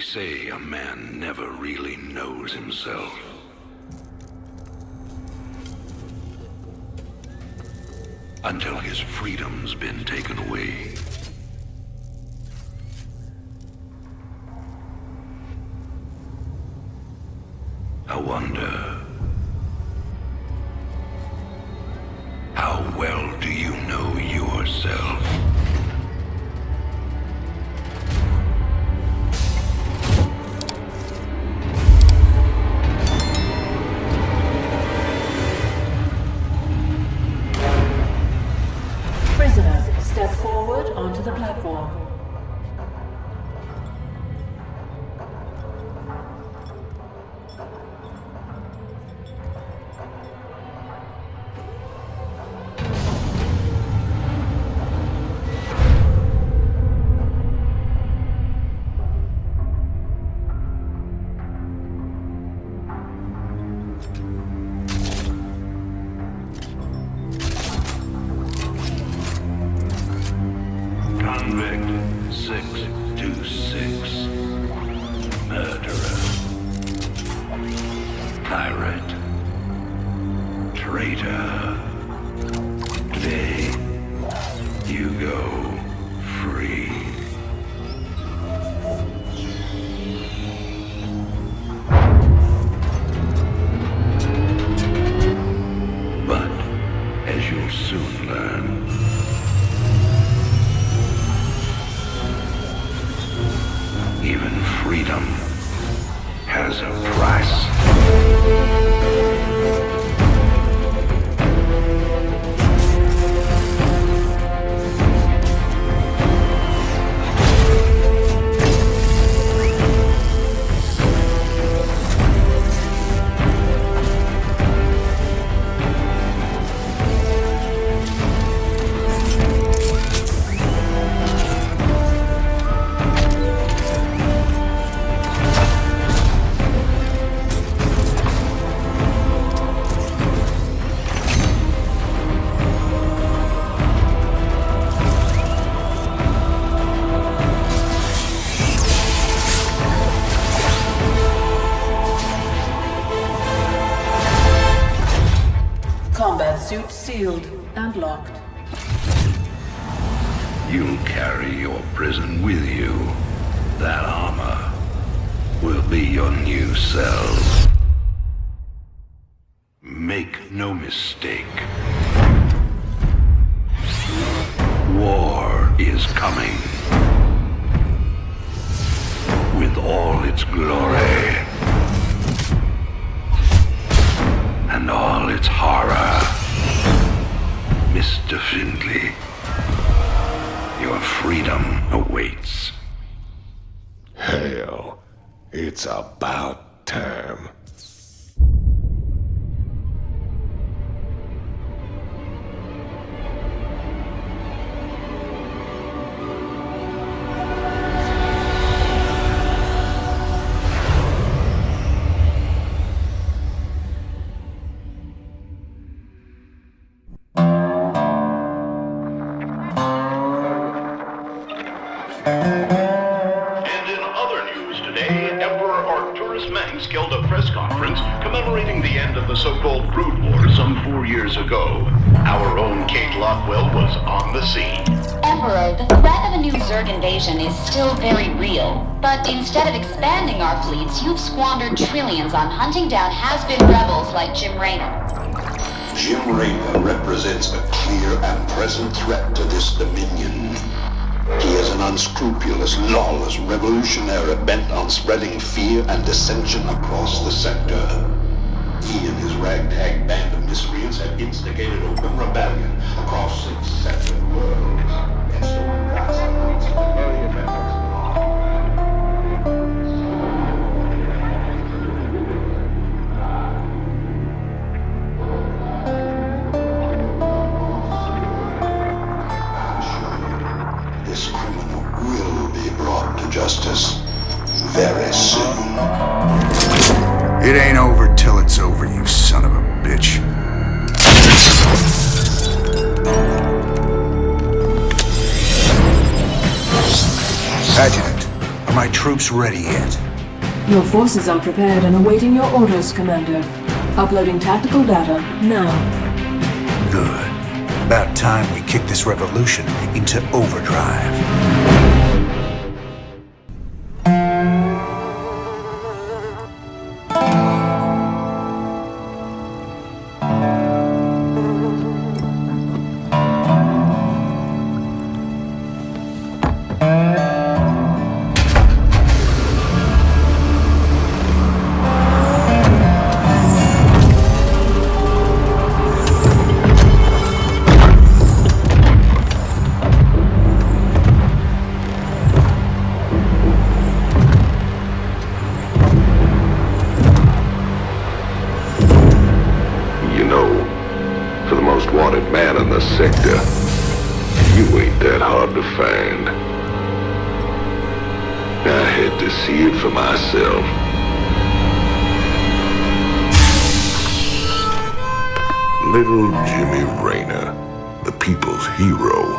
say a man never really knows himself. Until his freedom's been taken away. I wonder, how well do you know yourself? Prisoner, step forward onto the platform. Convict 626. Murderer. Pirate. Traitor. Today, you go free. But, as you'll soon learn, even freedom has a price. Combat suit sealed and locked. You'll carry your prison with you. That armor will be your new cell. Make no mistake. War is coming. With all its glory. And all its horror. Mr. Findlay, your freedom awaits. Hell, it's about time. And in other news today, Emperor Arcturus Mengsk held a press conference commemorating the end of the so-called Brood War some 4 years ago. Our own Kate Lockwell was on the scene. Emperor, the threat of a new Zerg invasion is still very real. But instead of expanding our fleets, you've squandered trillions on hunting down has-been rebels like Jim Raynor. Jim Raynor represents a clear and present threat to this dominion. He is an unscrupulous, lawless revolutionary bent on spreading fear and dissension across the sector. He and his ragtag band of miscreants have instigated open rebellion across 6 separate worlds. And so grassroots of the very members this criminal will be brought to justice very soon. It ain't over till it's over, you son of a bitch. Adjutant, Are my troops ready yet? Your forces are prepared and awaiting your orders, Commander. Uploading tactical data now. Good. About time we kick this revolution into overdrive. Sector. You ain't that hard to find. I had to see it for myself. Little Jimmy Rayner, the people's hero.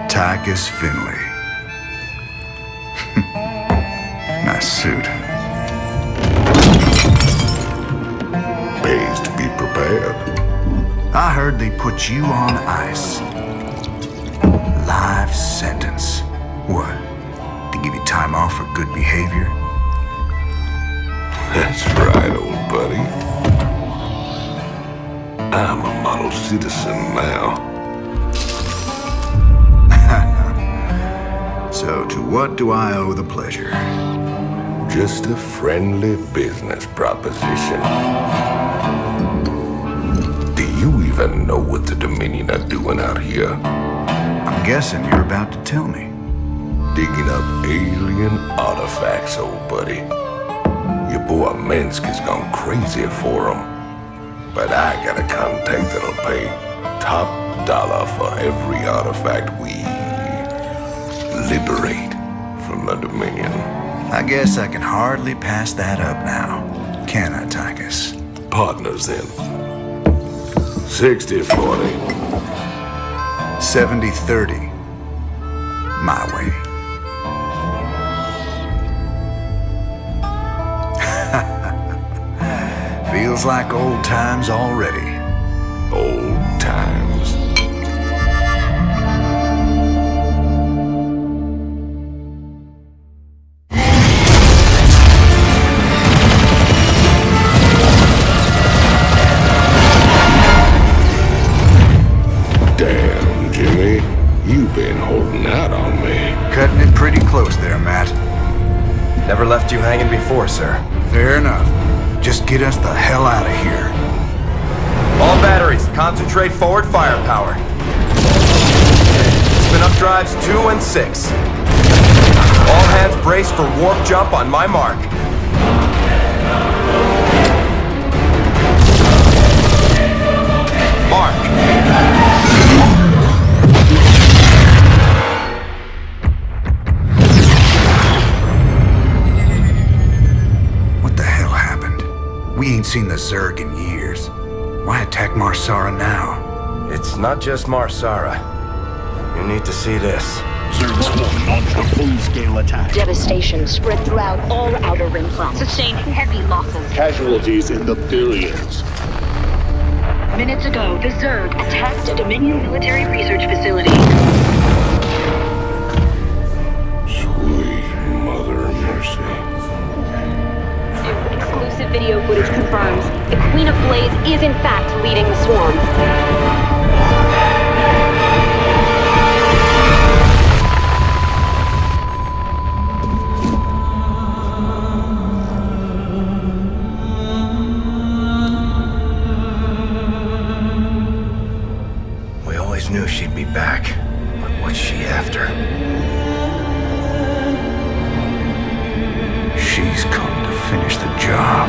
Tychus Finley. Nice suit. Pays to be prepared. I heard they put you on ice. Life sentence. What? To give you time off for good behavior? That's right, old buddy. I'm a model citizen now. So to what do I owe the pleasure? Just a friendly business proposition. Do you even know what the Dominion are doing out here? I'm guessing you're about to tell me. Digging up alien artifacts, old buddy. Your boy Minsk has gone crazy for them. But I got a contact that'll pay top dollar for every artifact we liberate from the Dominion. I guess I can hardly pass that up now. Can I, Tychus? Partners then. 60-40. 70-30. My way. Feels like old times already. Old times. Damn, Jimmy. You've been holding out on me. Cutting it pretty close there, Matt. Never left you hanging before, sir. Fair enough. Just get us the hell out of here. All batteries, concentrate forward firepower. Spin up drives 2 and 6. All hands brace for warp jump on my mark. Mark. We ain't seen the Zerg in years. Why attack Marsara now? It's not just Marsara. You need to see this. Zerg Swarm launched a full-scale attack. Devastation spread throughout all Outer Rim planets. Sustained heavy losses. Casualties in the billions. Minutes ago, the Zerg attacked a Dominion military research facility. Sweet Mother of Mercy. Exclusive video footage confirms the Queen of Blades is in fact leading the swarm. We always knew she'd be back, but what's she after? She's come to finish the job.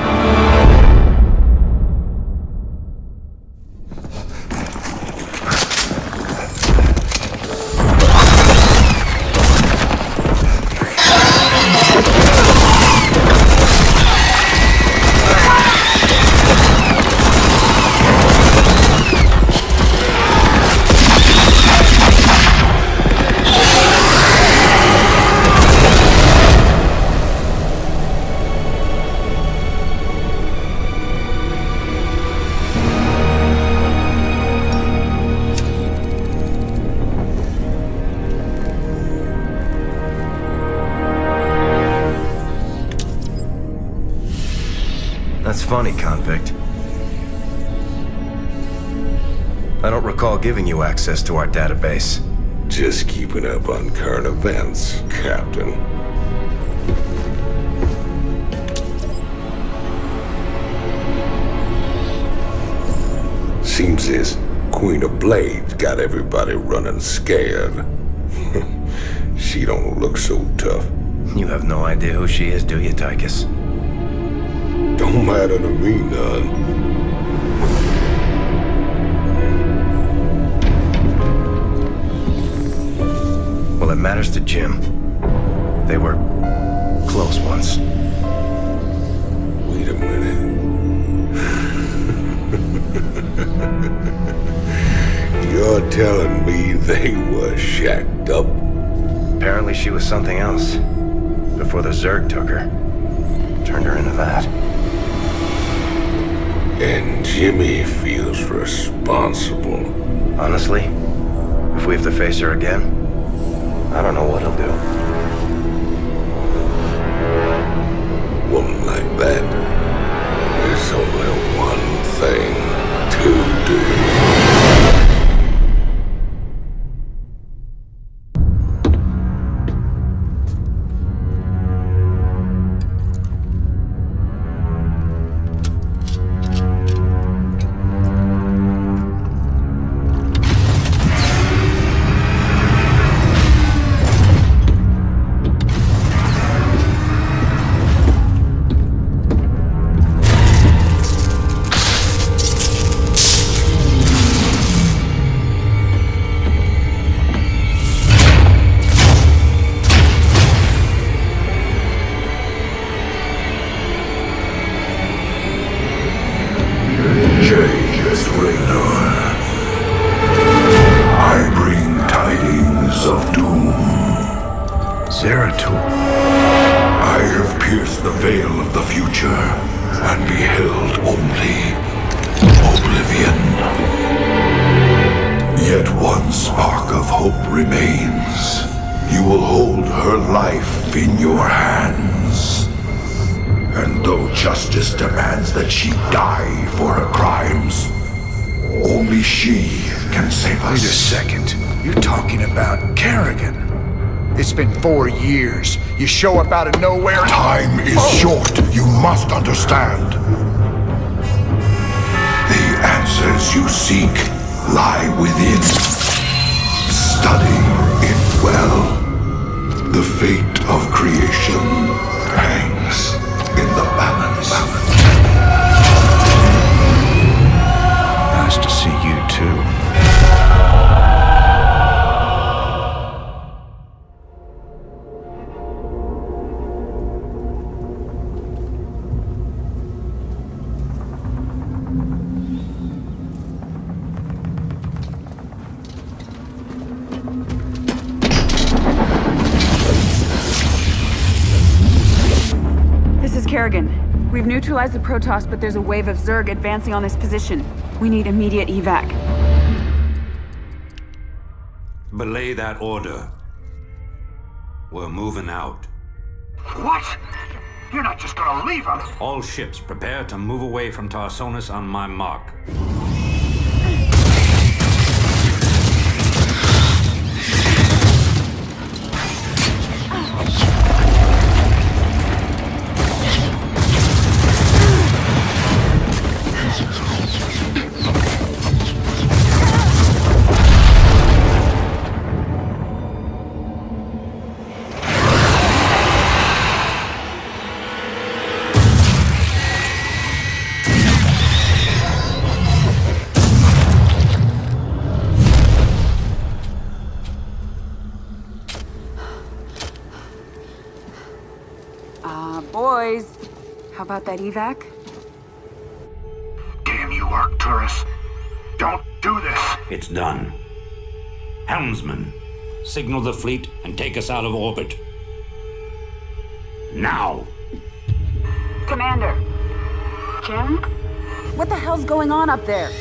That's funny, convict. I don't recall giving you access to our database. Just keeping up on current events, Captain. Seems this Queen of Blades got everybody running scared. She don't look so tough. You have no idea who she is, do you, Tychus? Don't matter to me none. Well, it matters to Jim. They were close once. Wait a minute. You're telling me they were shacked up? Apparently she was something else. Before the Zerg took her. Turned her into that. And Jimmy feels responsible. Honestly, if we have to face her again, I don't know what he'll do. Woman like that, there's only one thing to do. You show up out of nowhere. Time is short. You must understand. The answers you seek lie within. Study it well. The fate of creation hangs in the balance. Nice to see you too. We've neutralized the Protoss, but there's a wave of Zerg advancing on this position. We need immediate evac. Belay that order. We're moving out. What? You're not just gonna leave us? All ships prepare to move away from Tarsonis on my mark. Boys, how about that evac? Damn you, Arcturus. Don't do this. It's done. Helmsman, signal the fleet and take us out of orbit. Now! Commander. Jim? What the hell's going on up there?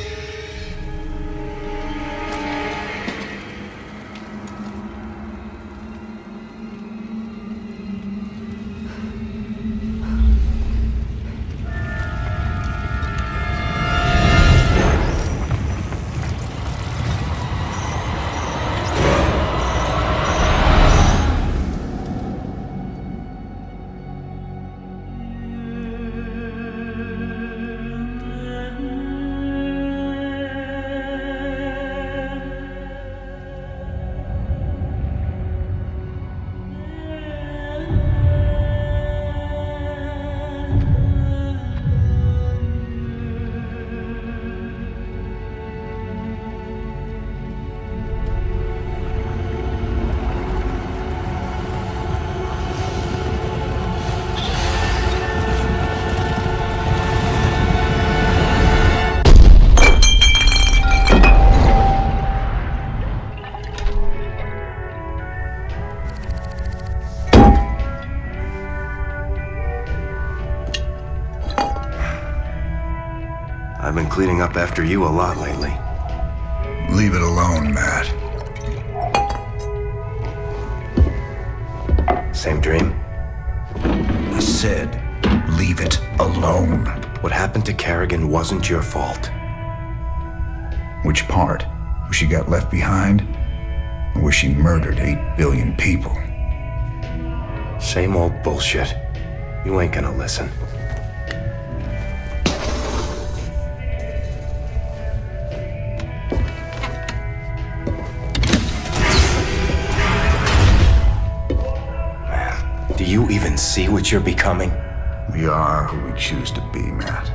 I've been cleaning up after you a lot lately. Leave it alone, Matt. Same dream? I said, leave it alone. What happened to Kerrigan wasn't your fault. Which part? Where she got left behind? Or where she murdered 8 billion people? Same old bullshit. You ain't gonna listen. Man, do you even see what you're becoming? We are who we choose to be, Matt.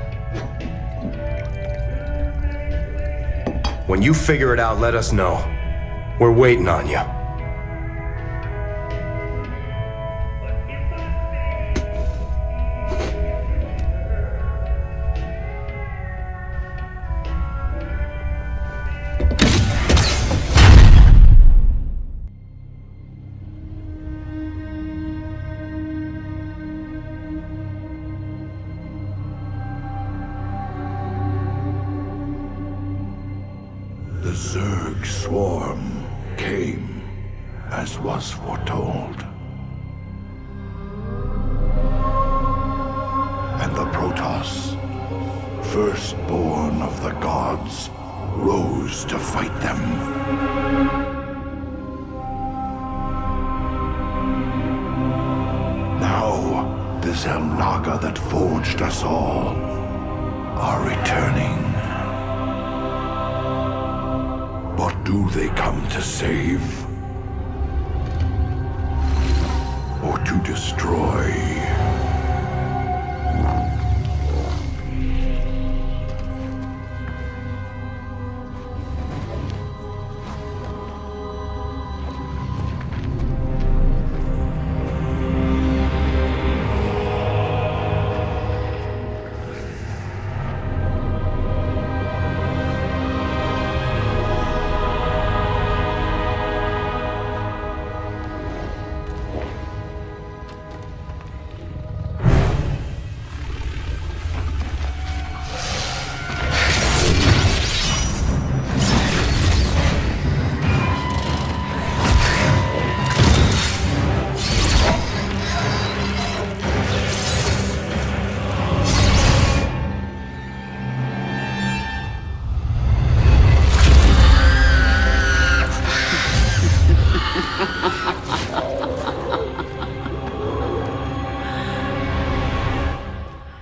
When you figure it out, let us know. We're waiting on you. The Zerg swarm came as was foretold. And the Protoss, firstborn of the gods, rose to fight them. Now, the Xel'Naga that forged us all are returning. But do they come to save? Or to destroy?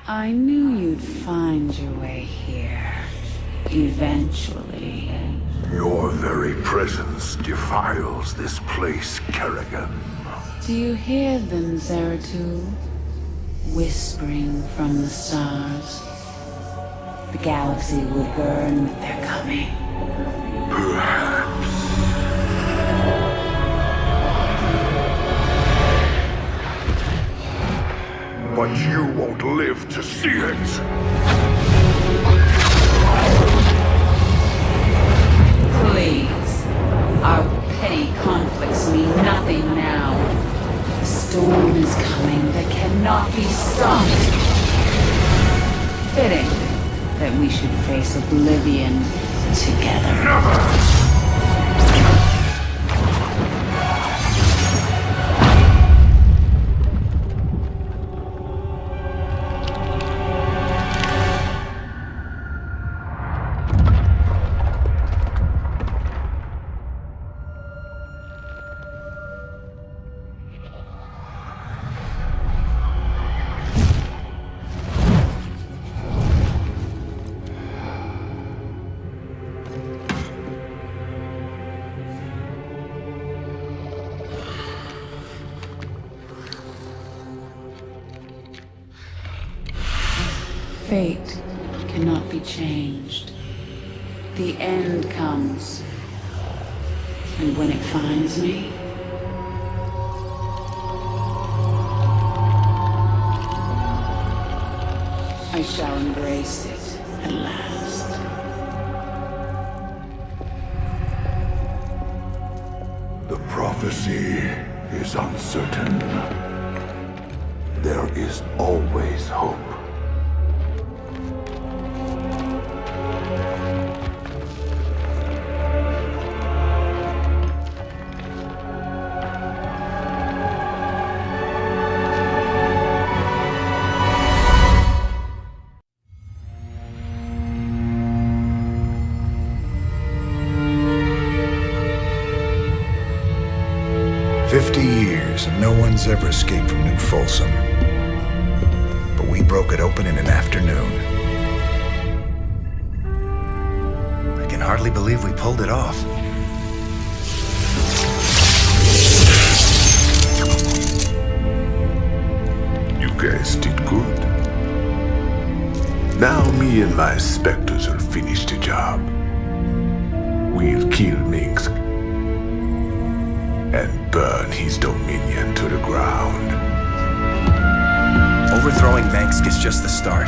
I knew you'd find your way here. Eventually. Your very presence defiles this place, Kerrigan. Do you hear them, Zeratul? Whispering from the stars. The galaxy will burn with their coming. Perhaps. But you won't live to see it. Please. Our petty conflicts mean nothing now. The storm is coming that cannot be stopped. Fitting that we should face oblivion together. Never! Fate cannot be changed. The end comes. And when it finds me, I shall embrace it at last. The prophecy is uncertain. There is always hope. no one's ever escaped from New Folsom. But we broke it open in an afternoon. I can hardly believe we pulled it off. You guys did good. Now me and my Spectres will finish the job. We'll kill Minsk and burn his dominion to the ground. Overthrowing Minsk is just the start.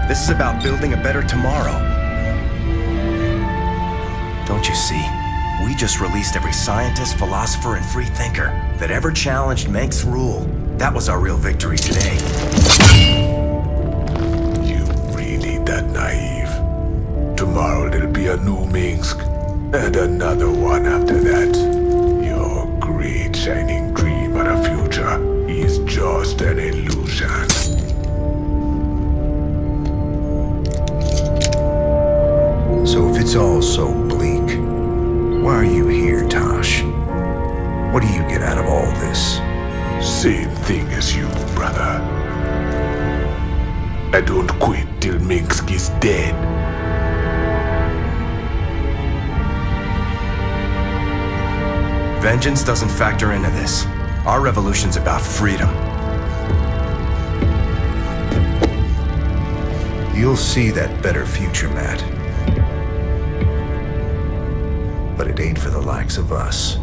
This is about building a better tomorrow. Don't you see? We just released every scientist, philosopher, and free thinker that ever challenged Minsk's rule. That was our real victory today. You really that naive? Tomorrow there'll be a new Minsk, and another one after that. Your great shining dream of the future is just an illusion. So if it's all so bleak, why are you here, Tosh? What do you get out of all this? Same thing as you, brother. I don't quit till Minsk is dead. Vengeance doesn't factor into this. Our revolution's about freedom. You'll see that better future, Matt. But it ain't for the likes of us.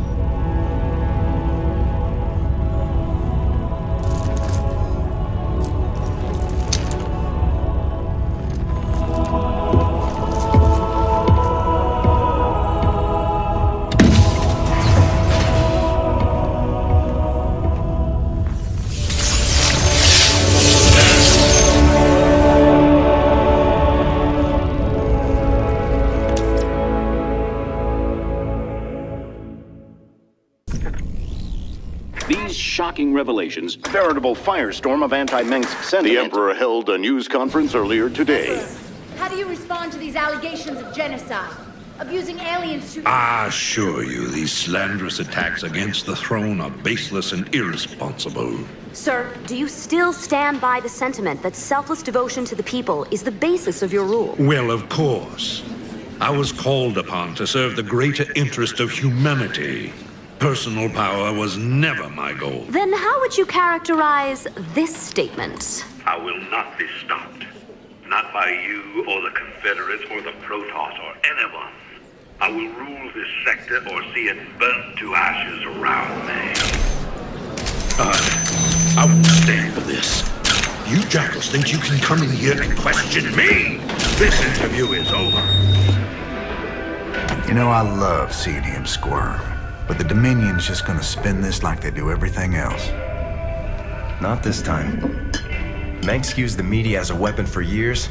Shocking revelations, veritable firestorm of anti-Minsk sentiment. The Emperor held a news conference earlier today. How do you respond to these allegations of genocide? Abusing aliens to... I assure you, these slanderous attacks against the throne are baseless and irresponsible. Sir, do you still stand by the sentiment that selfless devotion to the people is the basis of your rule? Well, of course. I was called upon to serve the greater interest of humanity. Personal power was never my goal. Then how would you characterize this statement? I will not be stopped. Not by you or the Confederates or the Protoss or anyone. I will rule this sector or see it burnt to ashes around me. I won't stand for this. You jackals think you can come in here and question me? This interview is over. You know, I love seeing him squirm. But the Dominion's just gonna spin this like they do everything else. Not this time. Minsk used the media as a weapon for years,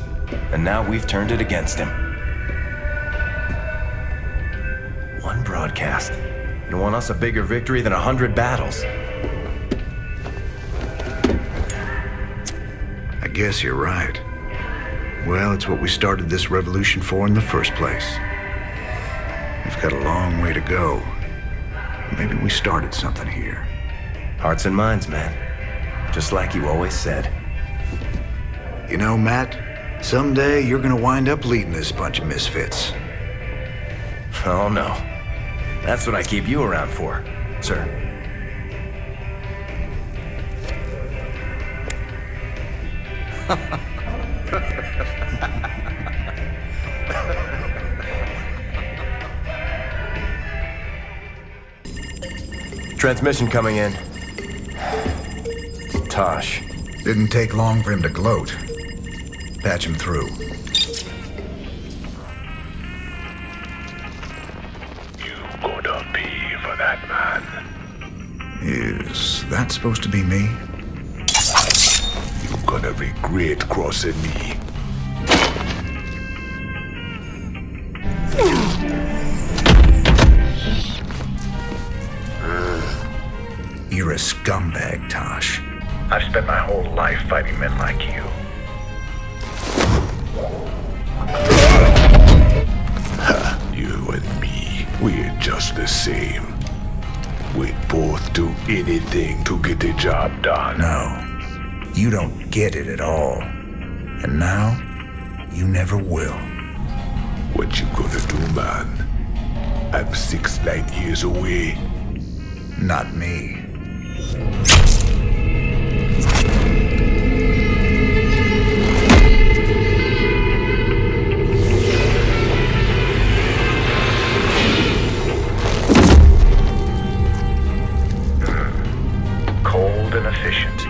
and now we've turned it against him. One broadcast. You want us a bigger victory than 100 battles. I guess you're right. Well, it's what we started this revolution for in the first place. We've got a long way to go. Maybe we started something here. Hearts and minds, man. Just like you always said. You know, Matt, someday you're gonna wind up leading this bunch of misfits. Oh, no. That's what I keep you around for, sir. Transmission coming in. Tosh. Didn't take long for him to gloat. Patch him through. You gonna pay for that, man. Is that supposed to be me? You gonna regret crossing me. You're a scumbag, Tosh. I've spent my whole life fighting men like you. Ha, you and me, we're just the same. We both do anything to get the job done. No, you don't get it at all. And now, you never will. What you gonna do, man? I'm 6 light years away. Not me. Cold and efficient.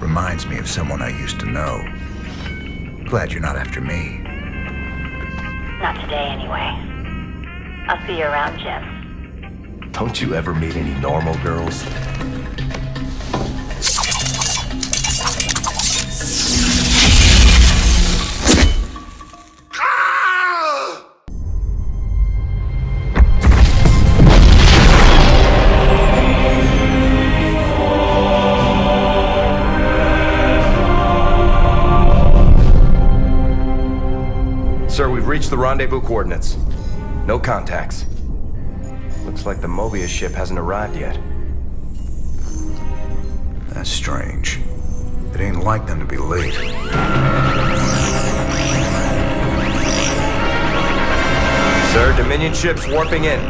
Reminds me of someone I used to know. Glad you're not after me. Not today, anyway. I'll see you around, Jim. Don't you ever meet any normal girls? Sir, we've reached the rendezvous coordinates. No contacts. Looks like the MOEBIUS ship hasn't arrived yet. That's strange. It ain't like them to be late. Sir, Dominion ship's warping in.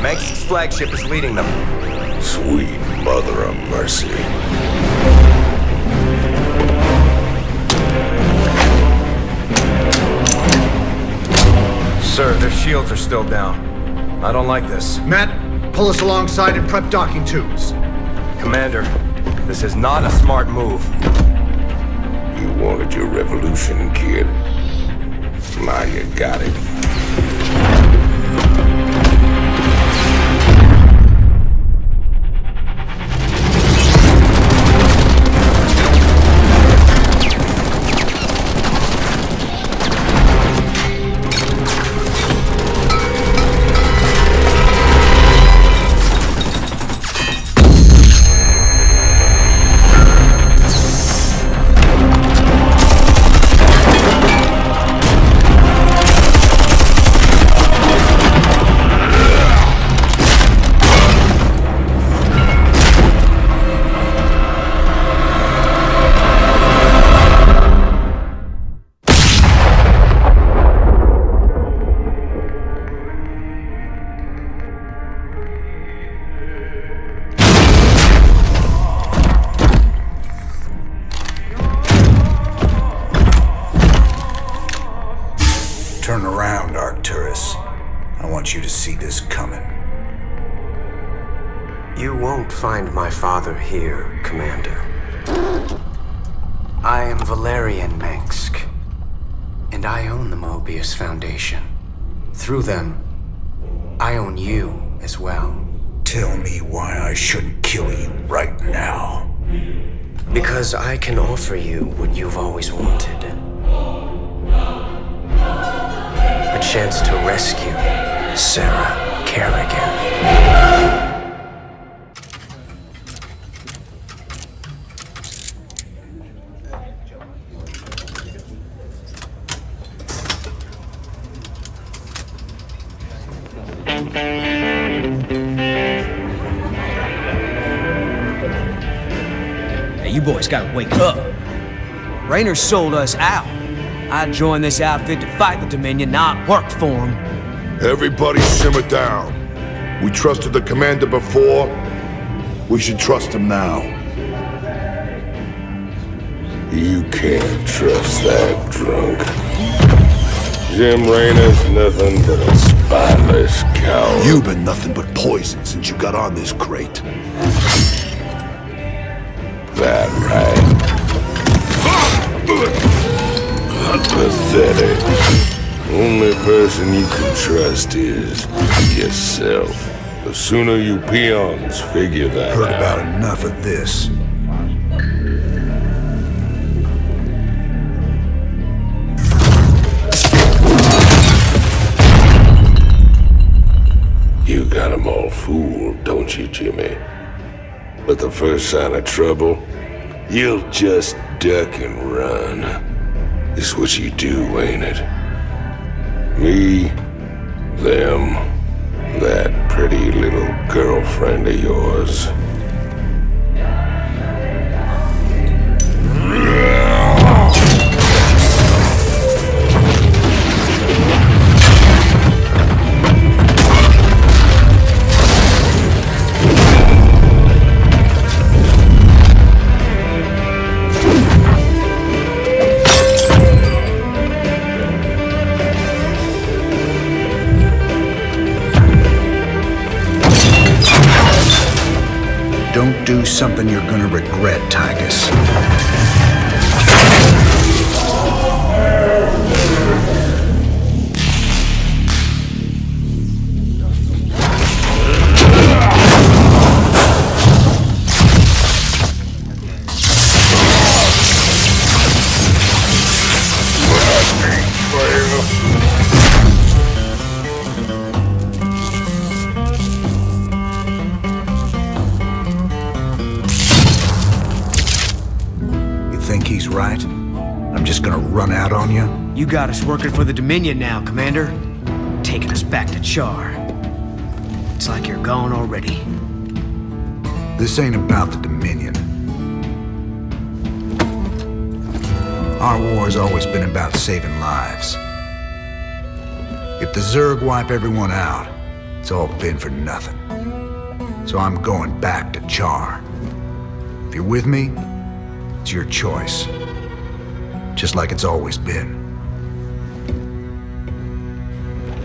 Mengsk's flagship is leading them. Sweet mother of mercy. Sir, their shields are still down. I don't like this. Matt, pull us alongside and prep docking tubes. Commander, this is not a smart move. You wanted your revolution, kid. Now you got it. Turn around, Arcturus. I want you to see this coming. You won't find my father here, Commander. I am Valerian Mengsk, and I own the MOEBIUS Foundation. Through them, I own you as well. Tell me why I shouldn't kill you right now. Because I can offer you what you've always wanted. A chance to rescue Sarah Kerrigan. Hey, you boys gotta wake up. Raynor sold us out. I joined this outfit to fight the Dominion, not work for them. Everybody simmer down. We trusted the commander before. We should trust him now. You can't trust that drunk. Jim Raynor's nothing but a spineless coward. You've been nothing but poison since you got on this crate. That right. Pathetic. Only person you can trust is yourself. The sooner you peons figure that Heard out. about enough of this. You got 'em all fooled, don't you, Jimmy? But the first sign of trouble, you'll just duck and run. It's what you do, ain't it? Me, them, That pretty little girlfriend of yours. Don't do something you're gonna regret, Tigus. Think he's right? I'm just gonna run out on you? You got us working for the Dominion now, Commander. Taking us back to CHAR. It's like you're gone already. This ain't about the Dominion. Our war's always been about saving lives. If the Zerg wipe everyone out, it's all been for nothing. So I'm going back to CHAR. If you're with me, it's your choice. Just like it's always been.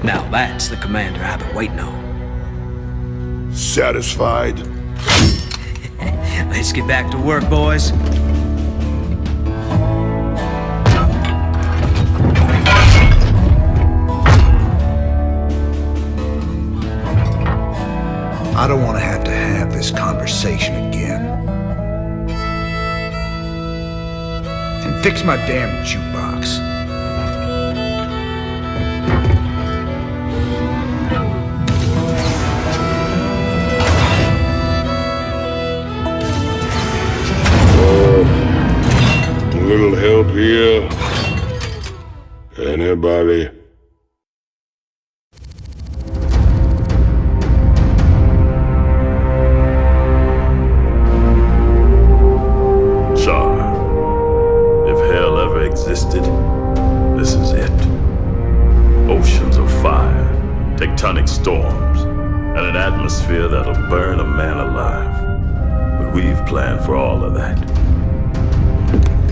Now that's the commander I've been waiting on. Satisfied? Let's get back to work, boys. I don't want to have this conversation again. And fix my damn jukebox. A little help here? Anybody? CHAR. If hell ever existed, this is it. Oceans of fire, tectonic storms, and an atmosphere that'll burn a man alive. But we've planned for all of that.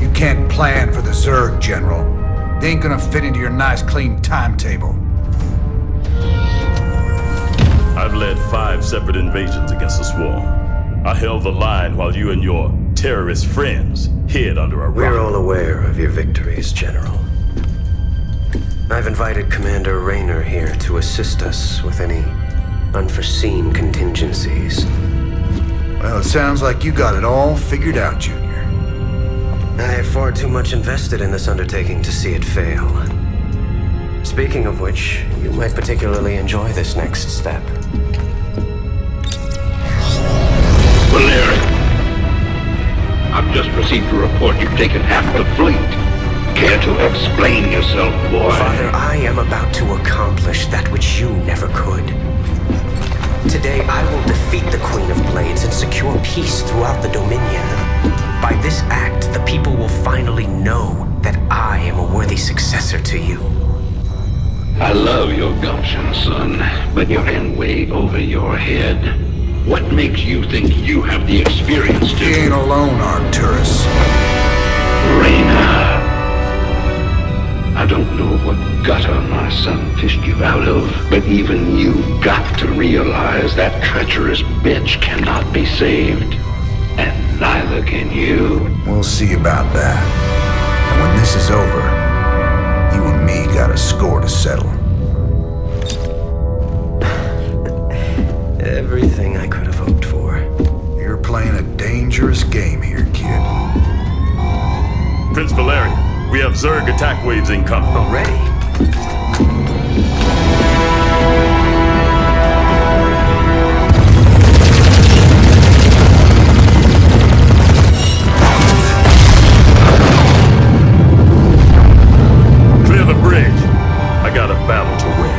You can't plan for the Zerg, General. They ain't gonna fit into your nice, clean timetable. I've led 5 separate invasions against the Swarm. I held the line while you and your terrorist friends hid under a rock. We're all aware of your victories, General. I've invited Commander Raynor here to assist us with any unforeseen contingencies. Well, it sounds like you got it all figured out, Junior. I have far too much invested in this undertaking to see it fail. Speaking of which, you might particularly enjoy this next step. Valerian, I've just received a report you've taken half the fleet. Care to explain yourself, boy? Father, I am about to accomplish that which you never could. Today, I will defeat the Queen of Blades and secure peace throughout the Dominion. By this act, the people will finally know that I am a worthy successor to you. I love your gumption, son, but you're in way over your head. What makes you think you have the experience to... You ain't alone, Arcturus. Raynor. I don't know what gutter my son fished you out of, but even you got to realize that treacherous bitch cannot be saved. And neither can you. We'll see about that. And when this is over, you and me got a score to settle. Everything I could have hoped for. You're playing a dangerous game here, kid. Prince Valerian, we have Zerg attack waves incoming. Already? Clear the bridge. I got a battle to win.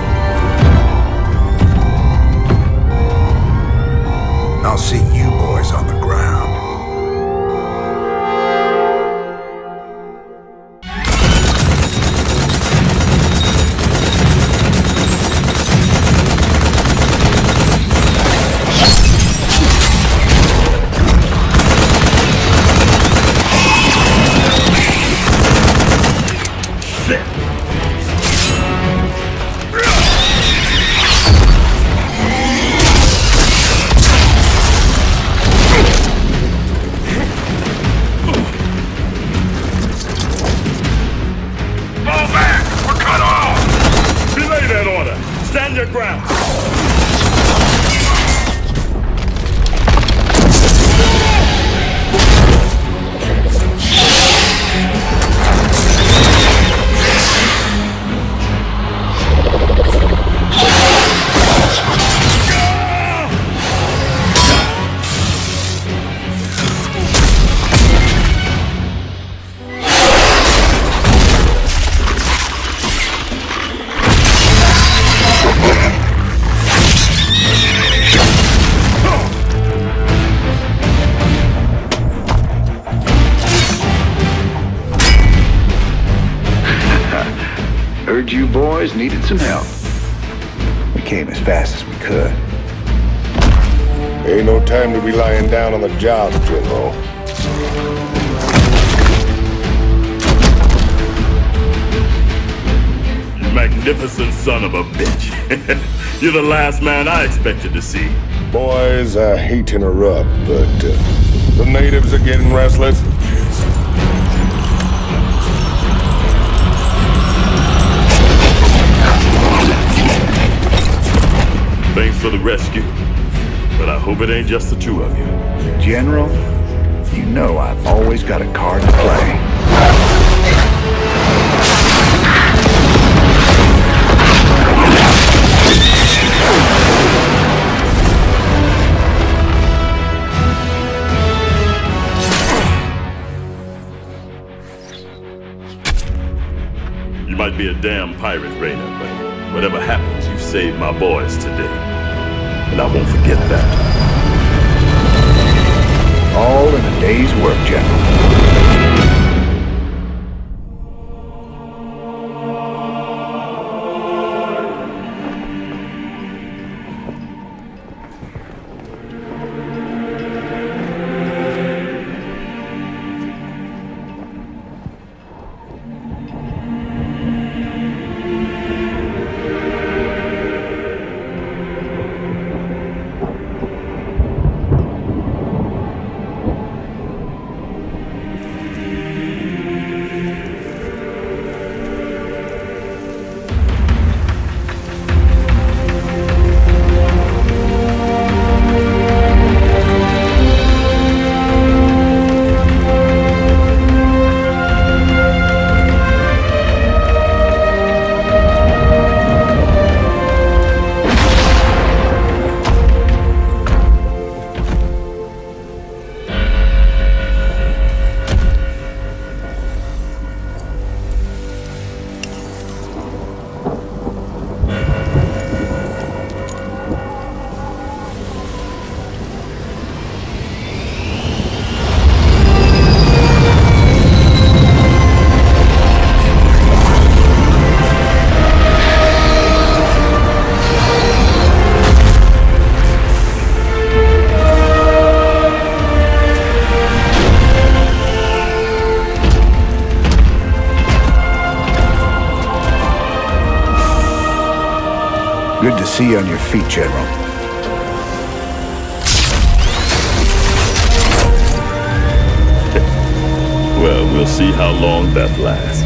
Heard you boys needed some help. We came as fast as we could. Ain't no time to be lying down on the job, General. You magnificent son of a bitch. You're the last man I expected to see. Boys, I hate to interrupt, but the natives are getting restless. Thanks for the rescue, but I hope it ain't just the two of you. General, you know I've always got a card to play. You might be a damn pirate, Raynor, but whatever happens, you saved my boys today. And I won't forget that. All in a day's work, General. Good to see you on your feet, General. Well, we'll see how long that lasts.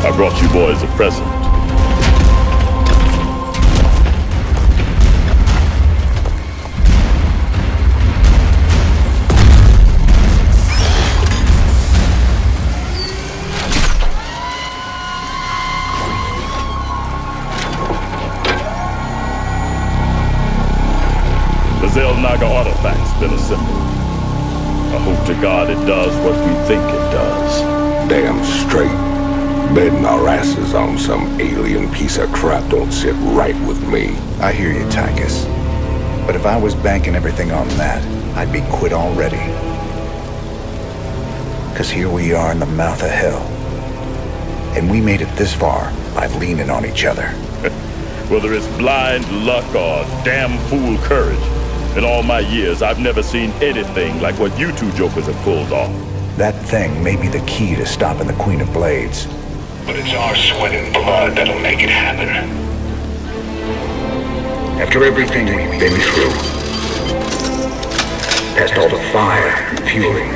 I brought you boys a present. Naga artifact's been assembled. I hope to God it does what we think it does. Damn straight. Betting our asses on some alien piece of crap don't sit right with me. I hear you, Tychus. But if I was banking everything on that, I'd be quit already. 'Cause here we are in the mouth of hell. And we made it this far by leaning on each other. Whether it's blind luck or damn fool courage, in all my years, I've never seen anything like what you two jokers have pulled off. That thing may be the key to stopping the Queen of Blades. But it's our sweat and blood that'll make it happen. After everything we've been through, past all the fire and fury,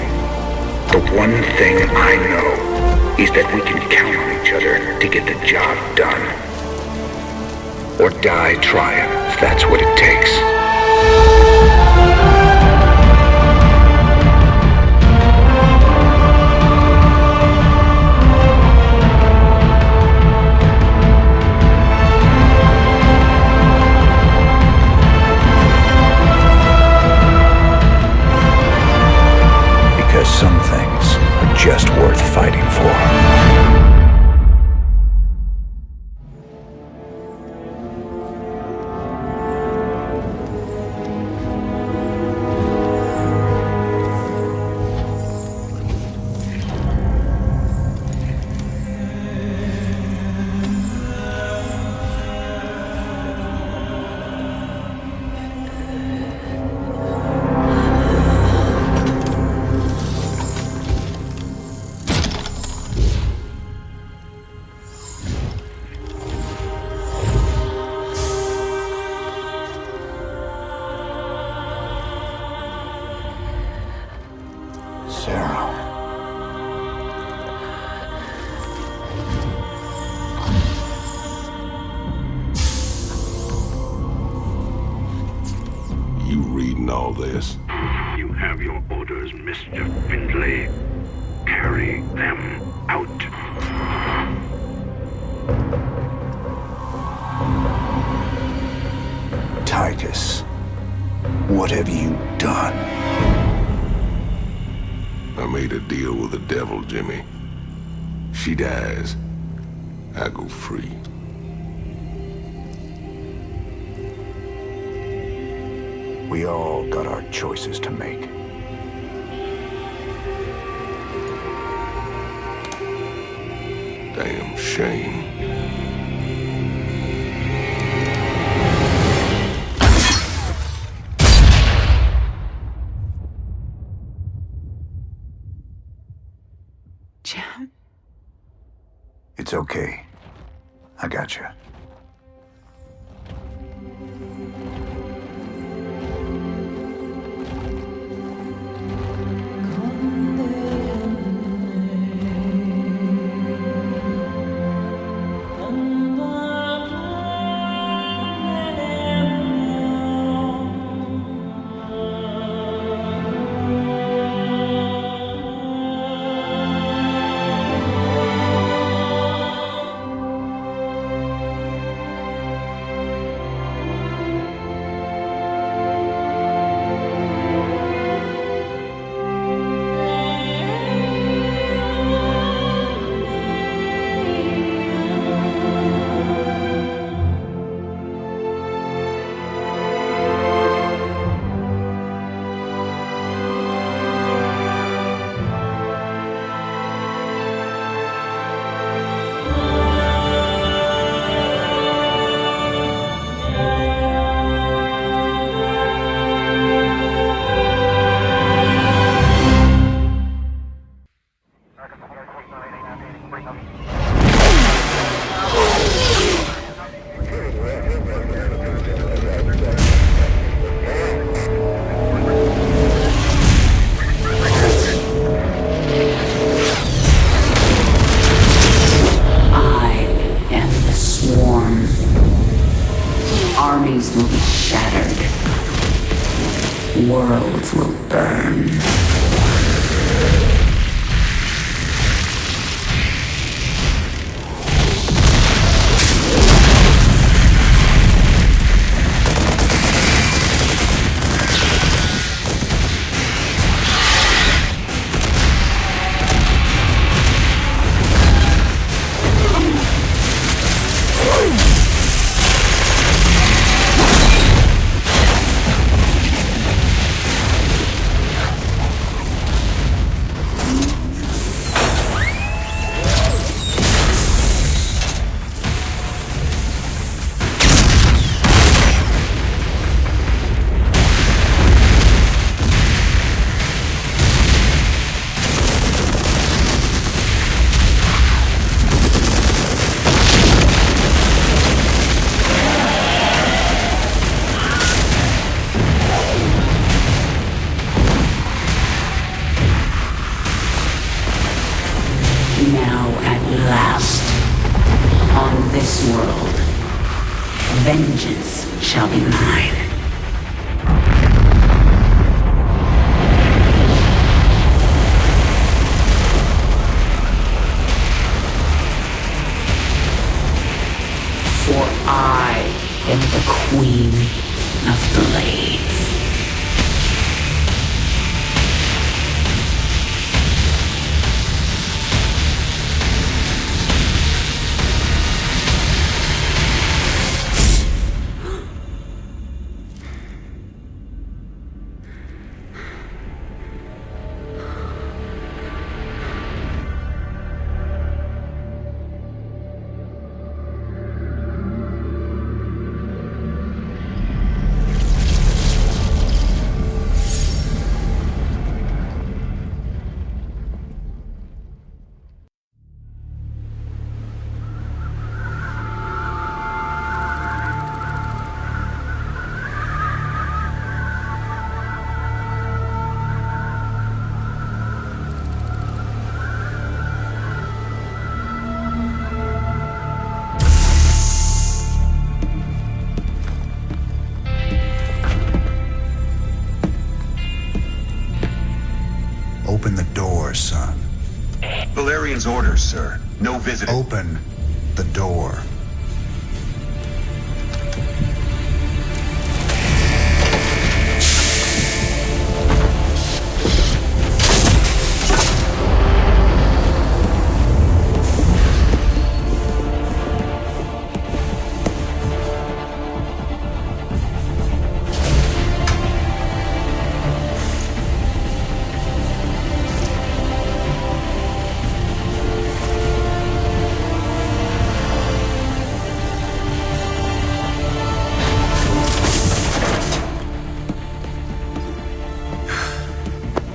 the one thing I know is that we can count on each other to get the job done. Or die trying, if that's what it takes. Because some things are just worth fighting for. you reading all this? You have your orders, Mr. Findlay. Carry them out. Titus, what have you done? I made a deal with the devil, Jimmy. She dies, I go free. We all got our choices to make. Damn shame. Jim? It's okay. I got you. Armies will be shattered. Worlds will burn. Hyperion's orders, sir. No visiting. Open the door.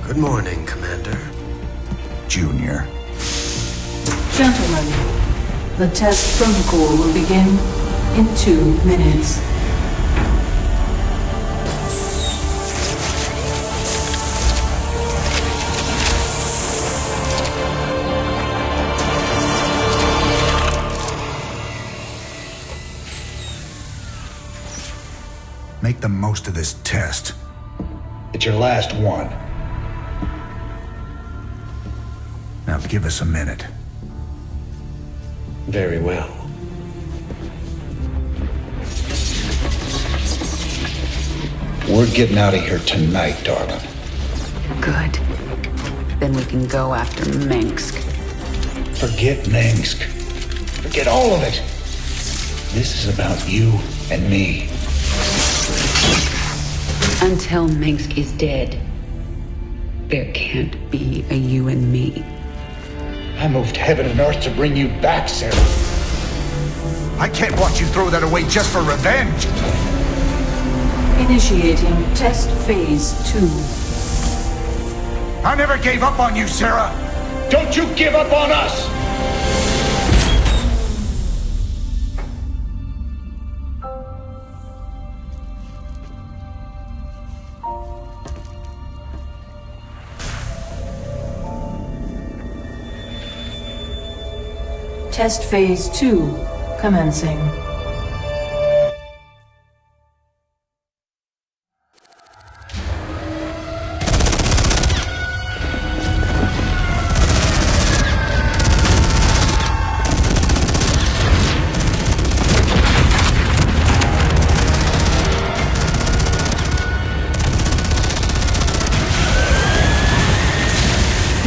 Good morning, Commander. Junior. Gentlemen, the test protocol will begin in 2 minutes. Make the most of this test. It's your last one. Now give us a minute. Very well. We're getting out of here tonight, darling. Good. Then we can go after Minsk. Forget Minsk. Forget all of it. This is about you and me. Until Minsk is dead, there can't be a you and me. I moved heaven and earth to bring you back, Sarah. I can't watch you throw that away just for revenge. Initiating test phase 2. I never gave up on you, Sarah. Don't you give up on us! Test phase 2 commencing.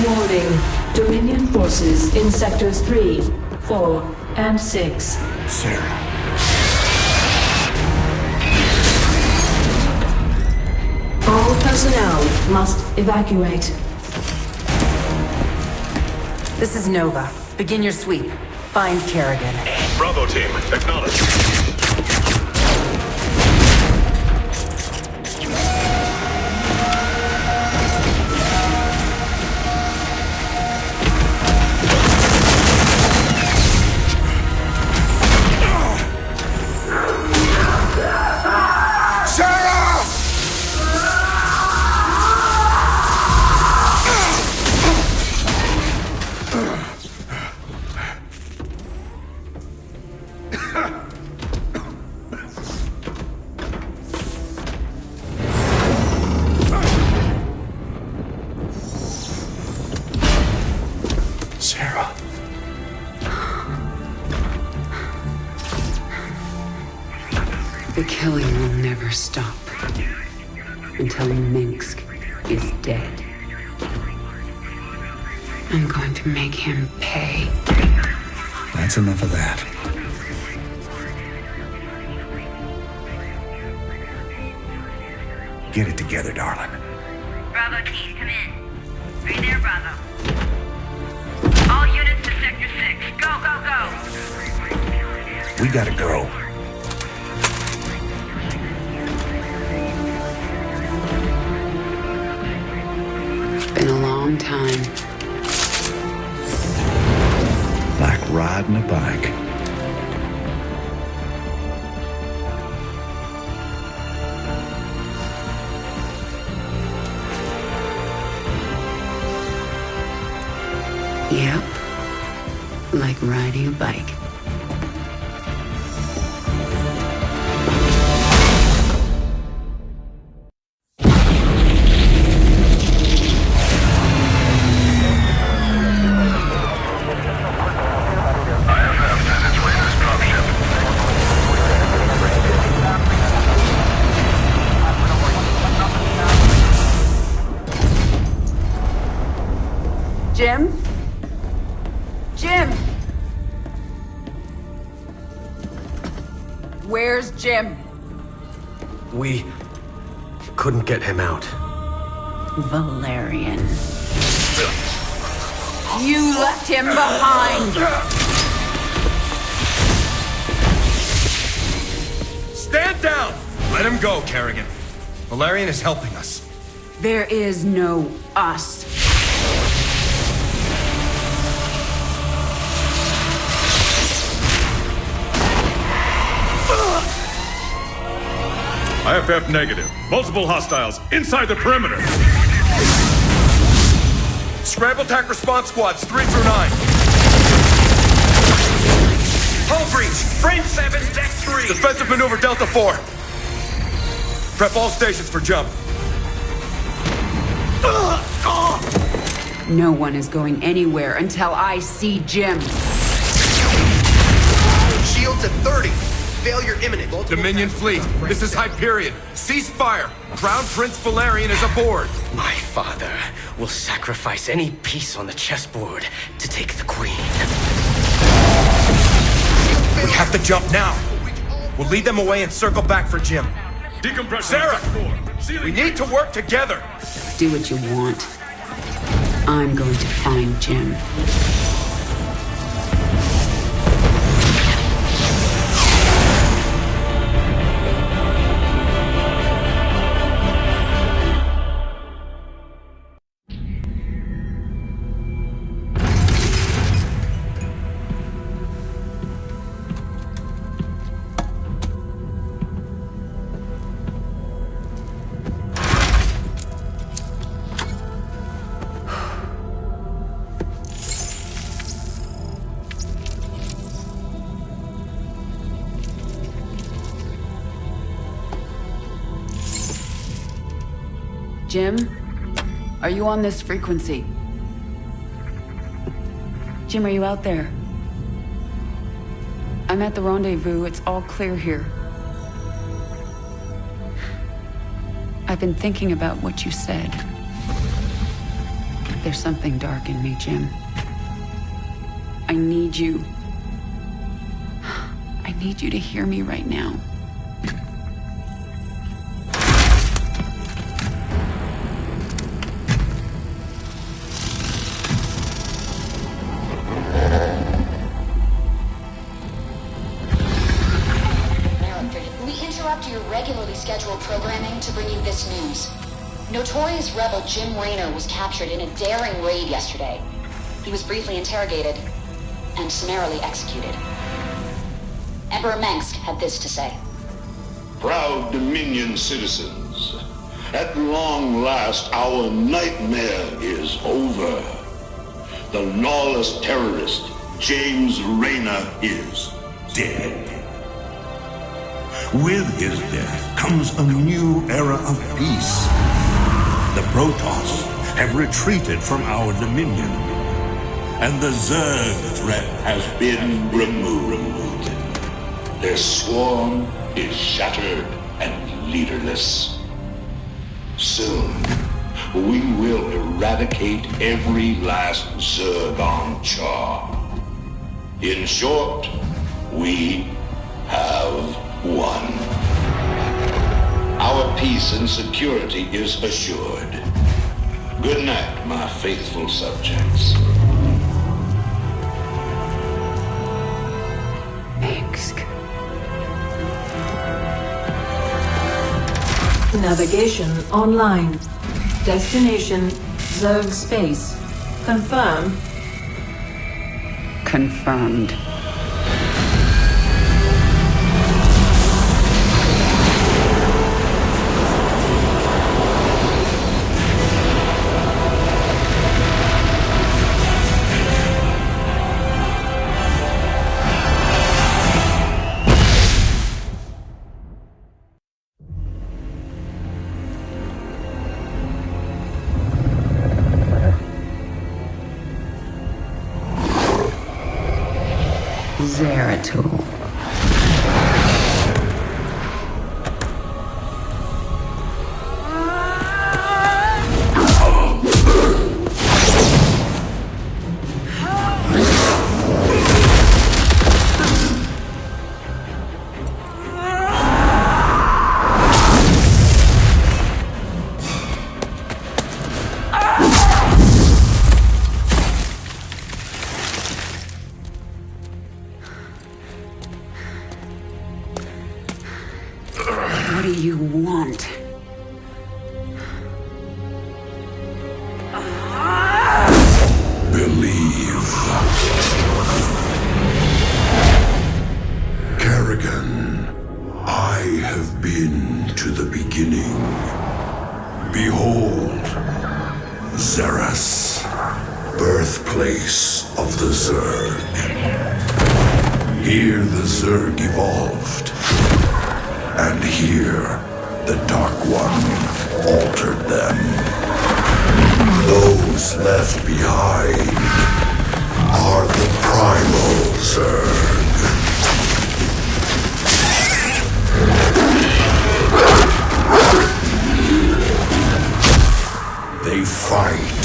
Warning. Dominion forces in sectors 3, 4, and 6. Sarah. All personnel must evacuate. This is Nova. Begin your sweep. Find Kerrigan. Bravo team, acknowledge. The killing will never stop until Minsk is dead. I'm going to make him pay. That's enough of that. Get it together, darling. Bravo team, come in. Right there, Bravo. All units to Sector 6. Go, go, go! We gotta go. Been a long time. Like riding a bike. Yep. Like riding a bike. We couldn't get him out. Valerian. You left him behind! Stand down! Let him go, Kerrigan. Valerian is helping us. There is no us. IFF negative. Multiple hostiles inside the perimeter. Scramble attack response squads 3 through 9. Hull breach. Frame 7, deck 3. Defensive maneuver Delta 4. Prep all stations for jump. No one is going anywhere until I see Jim. Shields at 30. Failure imminent. Dominion fleet, this is Hyperion. Cease fire. Crown Prince Valerian is aboard. My father will sacrifice any piece on the chessboard to take the queen. We have to jump now. We'll lead them away and circle back for Jim. Decompression. Sarah, we need to work together. Do what you want. I'm going to find Jim. Jim, are you on this frequency? Jim, are you out there? I'm at the rendezvous. It's all clear here. I've been thinking about what you said. There's something dark in me, Jim. I need you. I need you to hear me right now. Scheduled programming to bring you this news. Notorious rebel Jim Raynor was captured in a daring raid yesterday. He was briefly interrogated and summarily executed. Emperor Mengsk had this to say. Proud Dominion citizens, at long last our nightmare is over. The lawless terrorist James Raynor is dead. With his death comes a new era of peace. The Protoss have retreated from our dominion, and the Zerg threat has been removed. Their swarm is shattered and leaderless. Soon, we will eradicate every last Zerg on CHAR. In short, we have won. Our peace and security is assured. Good night, my faithful subjects. Mengsk. Navigation online. Destination Zerg space. Confirm. Confirmed. Zeratul. Behold, Xeris, birthplace of the Zerg. Here the Zerg evolved, and here the Dark One altered them. Those left behind are the primal Zerg. They fight.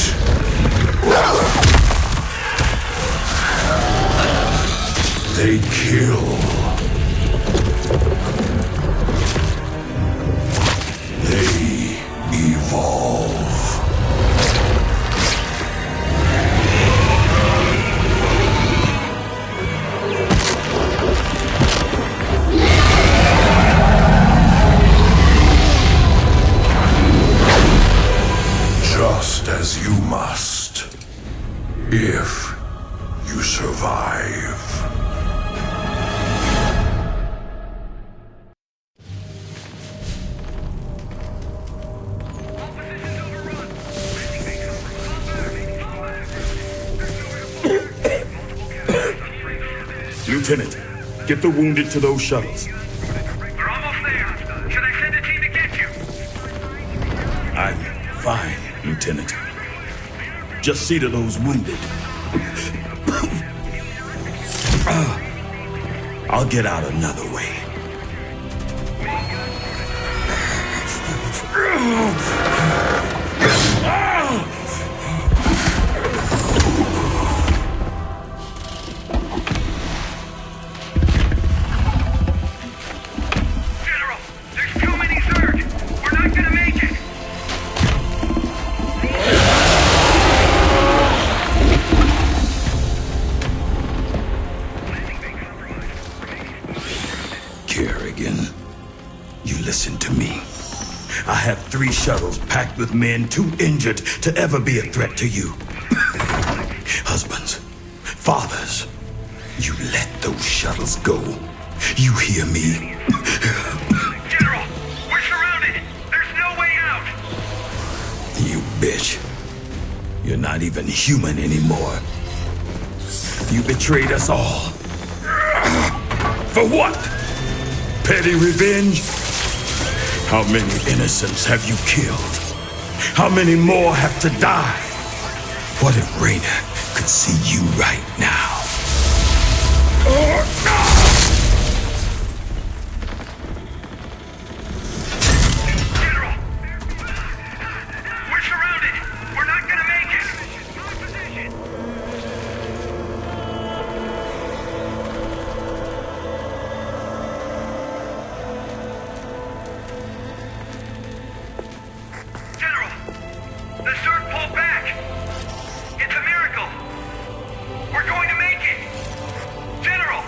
They kill. They evolve. Just as you must, if you survive. Lieutenant, get the wounded to those shuttles. We're almost there. Should I send a team to get you? I'm fine, Lieutenant. Just see to those wounded. I'll get out another way. General, there's too many Zerg. We're not gonna make it. Kerrigan, you listen to me. I have 3 shuttles packed with men too injured to ever be a threat to you. Husbands, fathers, you let those shuttles go. You hear me? General, we're surrounded. There's no way out. You bitch. You're not even human anymore. You betrayed us all. For what? Petty revenge? How many innocents have you killed? How many more have to die? What if Raynor could see you right now? General, we're surrounded. We're not gonna make it. General, the Zerg pulled back. It's a miracle. We're going to make it. General,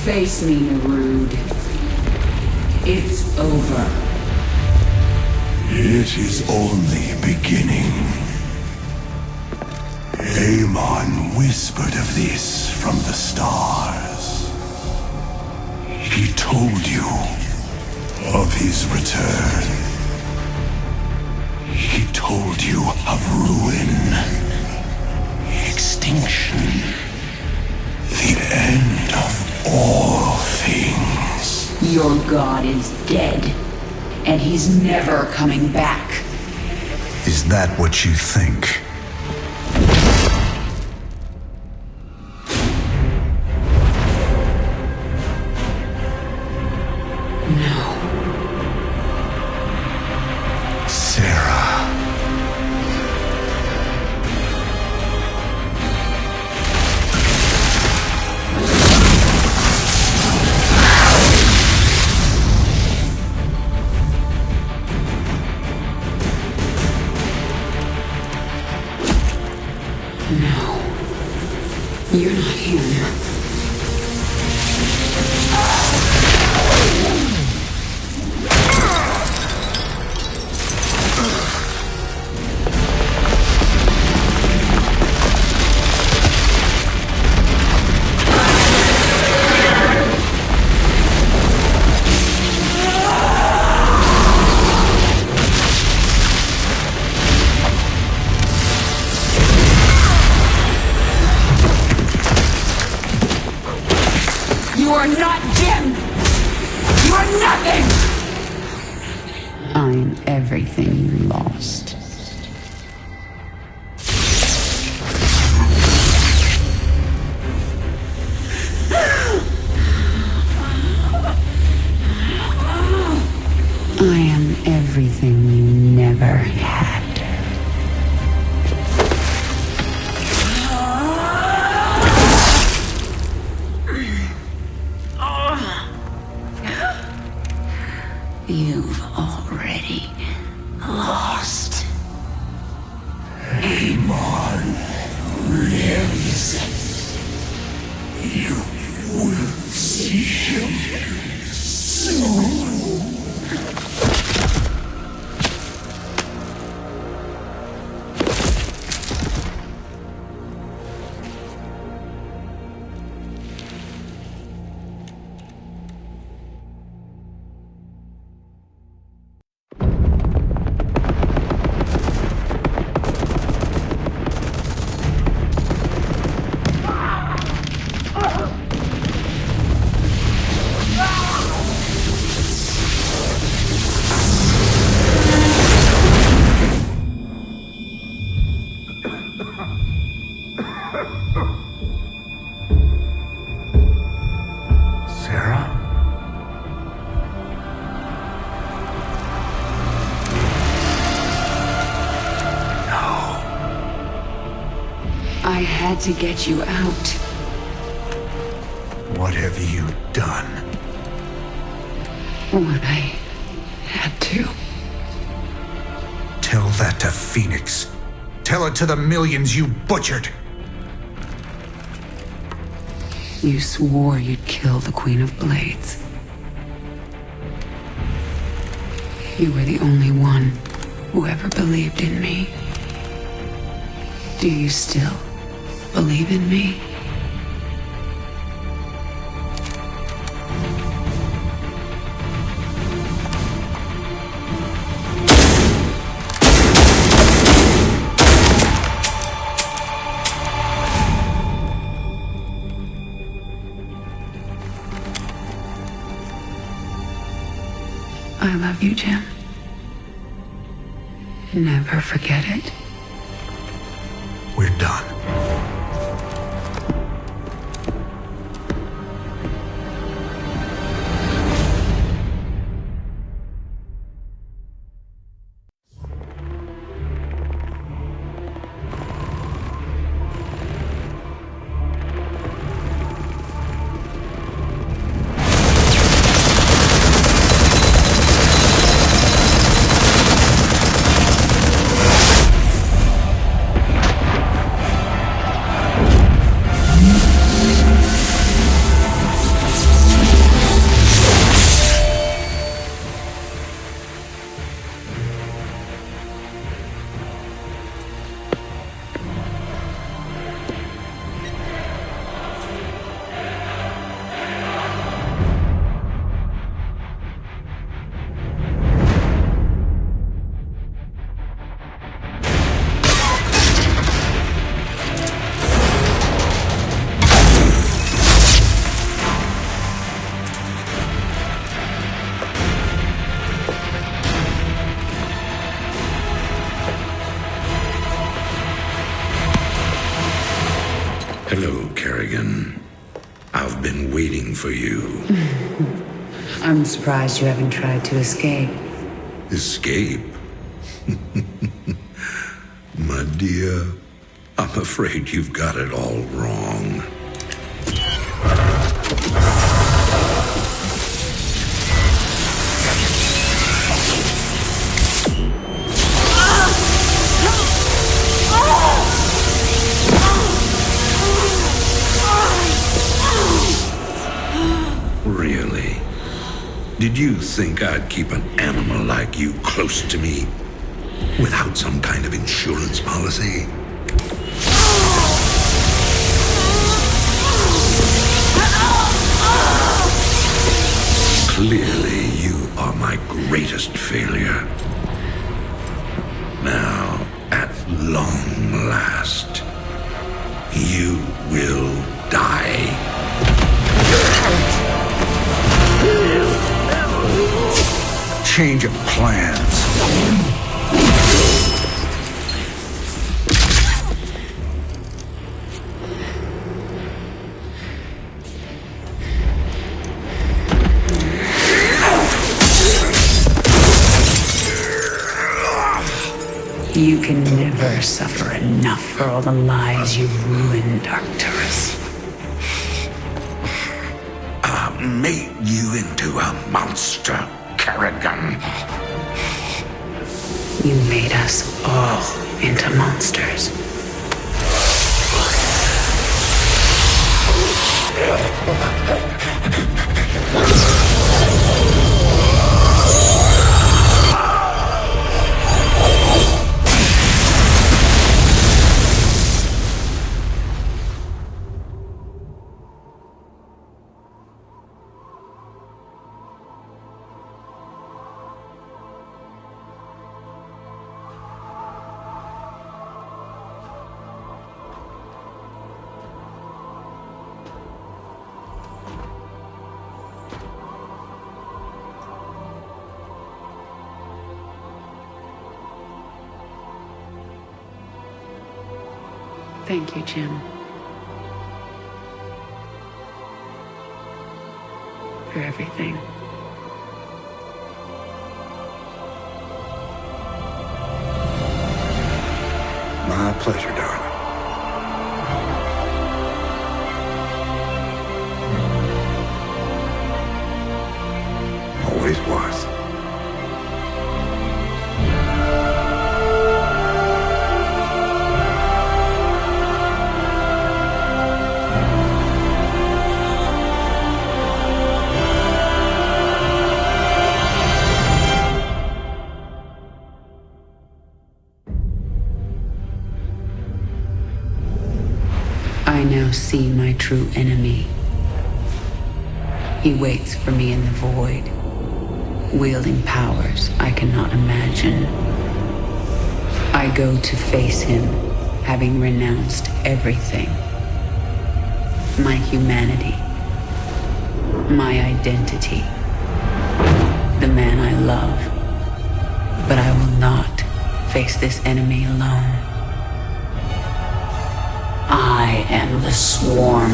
Face me, Narud. It's over. It is only beginning. Amon whispered of this from the stars. He told you of his return. He told you of ruin, extinction, the end of all things. Your god is dead, and he's never coming back. Is that what you think? You're not him. You are not Jim! You are nothing! I'm everything you lost. I am everything you never had. You've already lost. Amon lives. You will see him soon. I had to get you out. What have you done? What I had to. Tell that to Phoenix. Tell it to the millions you butchered. You swore you'd kill the Queen of Blades. You were the only one who ever believed in me. Do you still believe in me? I love you, Jim. Never forget it. We're done. I've been waiting for you. I'm surprised you haven't tried to escape. Escape? My dear, I'm afraid you've got it all wrong. Really? Did you think I'd keep an animal like you close to me without some kind of insurance policy? Clearly, you are my greatest failure. Now, at long last, you will die. Change of plans. You can never suffer enough for all the lives you ruined, Arcturus. I made you into a monster, Kerrigan. You made us all into monsters. Thank you, Jim. For everything. My pleasure, darling. Always was. I now see my true enemy. He waits for me in the void, wielding powers I cannot imagine. I go to face him, having renounced everything. My humanity, my identity, the man I love. But I will not face this enemy alone. I am the swarm.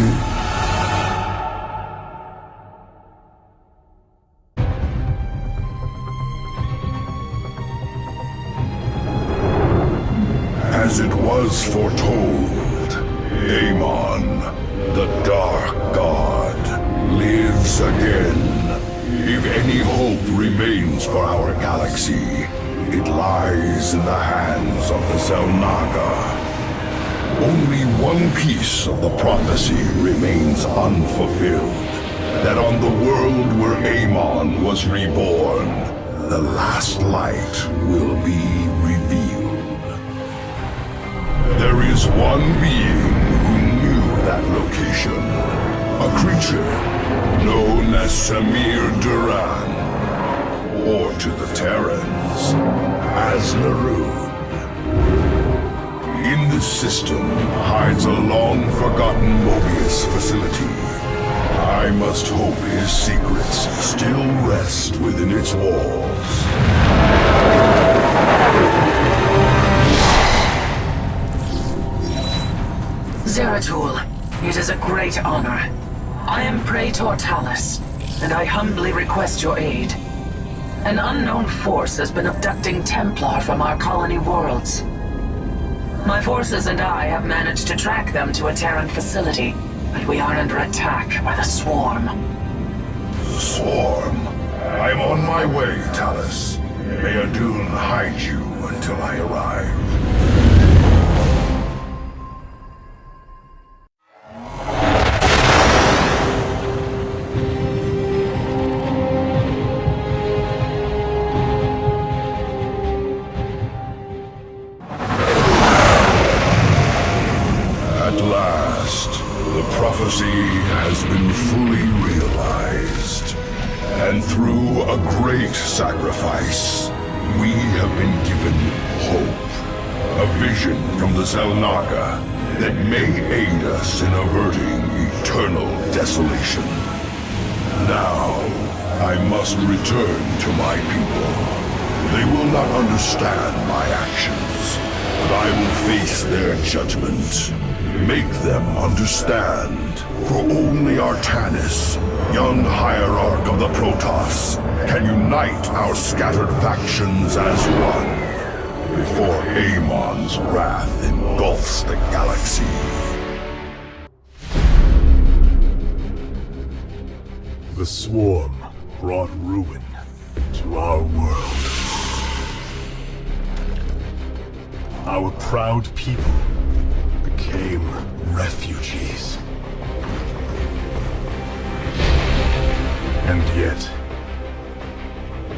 As it was foretold, Amon, the Dark God, lives again. If any hope remains for our galaxy, it lies in the hands of the Zelnaga. Only one piece of the prophecy remains unfulfilled. That on the world where Amon was reborn, the last light will be revealed. There is one being who knew that location. A creature known as Samir Duran, or to the Terrans, as Laroon. In this system hides a long-forgotten MOEBIUS facility. I must hope his secrets still rest within its walls. Zeratul, it is a great honor. I am Praetor Talus, and I humbly request your aid. An unknown force has been abducting Templar from our colony worlds. My forces and I have managed to track them to a Terran facility, but we are under attack by the Swarm. Swarm? I'm on my way, Talus. May Adun hide you until I arrive. At last, the prophecy has been fully realized. And through a great sacrifice, we have been given hope. A vision from the Zelnaga that may aid us in averting eternal desolation. Now, I must return to my people. They will not understand my actions, but I will face their judgment. Make them understand, for only Artanis, young hierarch of the Protoss, can unite our scattered factions as one, before Amon's wrath engulfs the galaxy. The Swarm brought ruin to our world. Our proud people became refugees. And yet,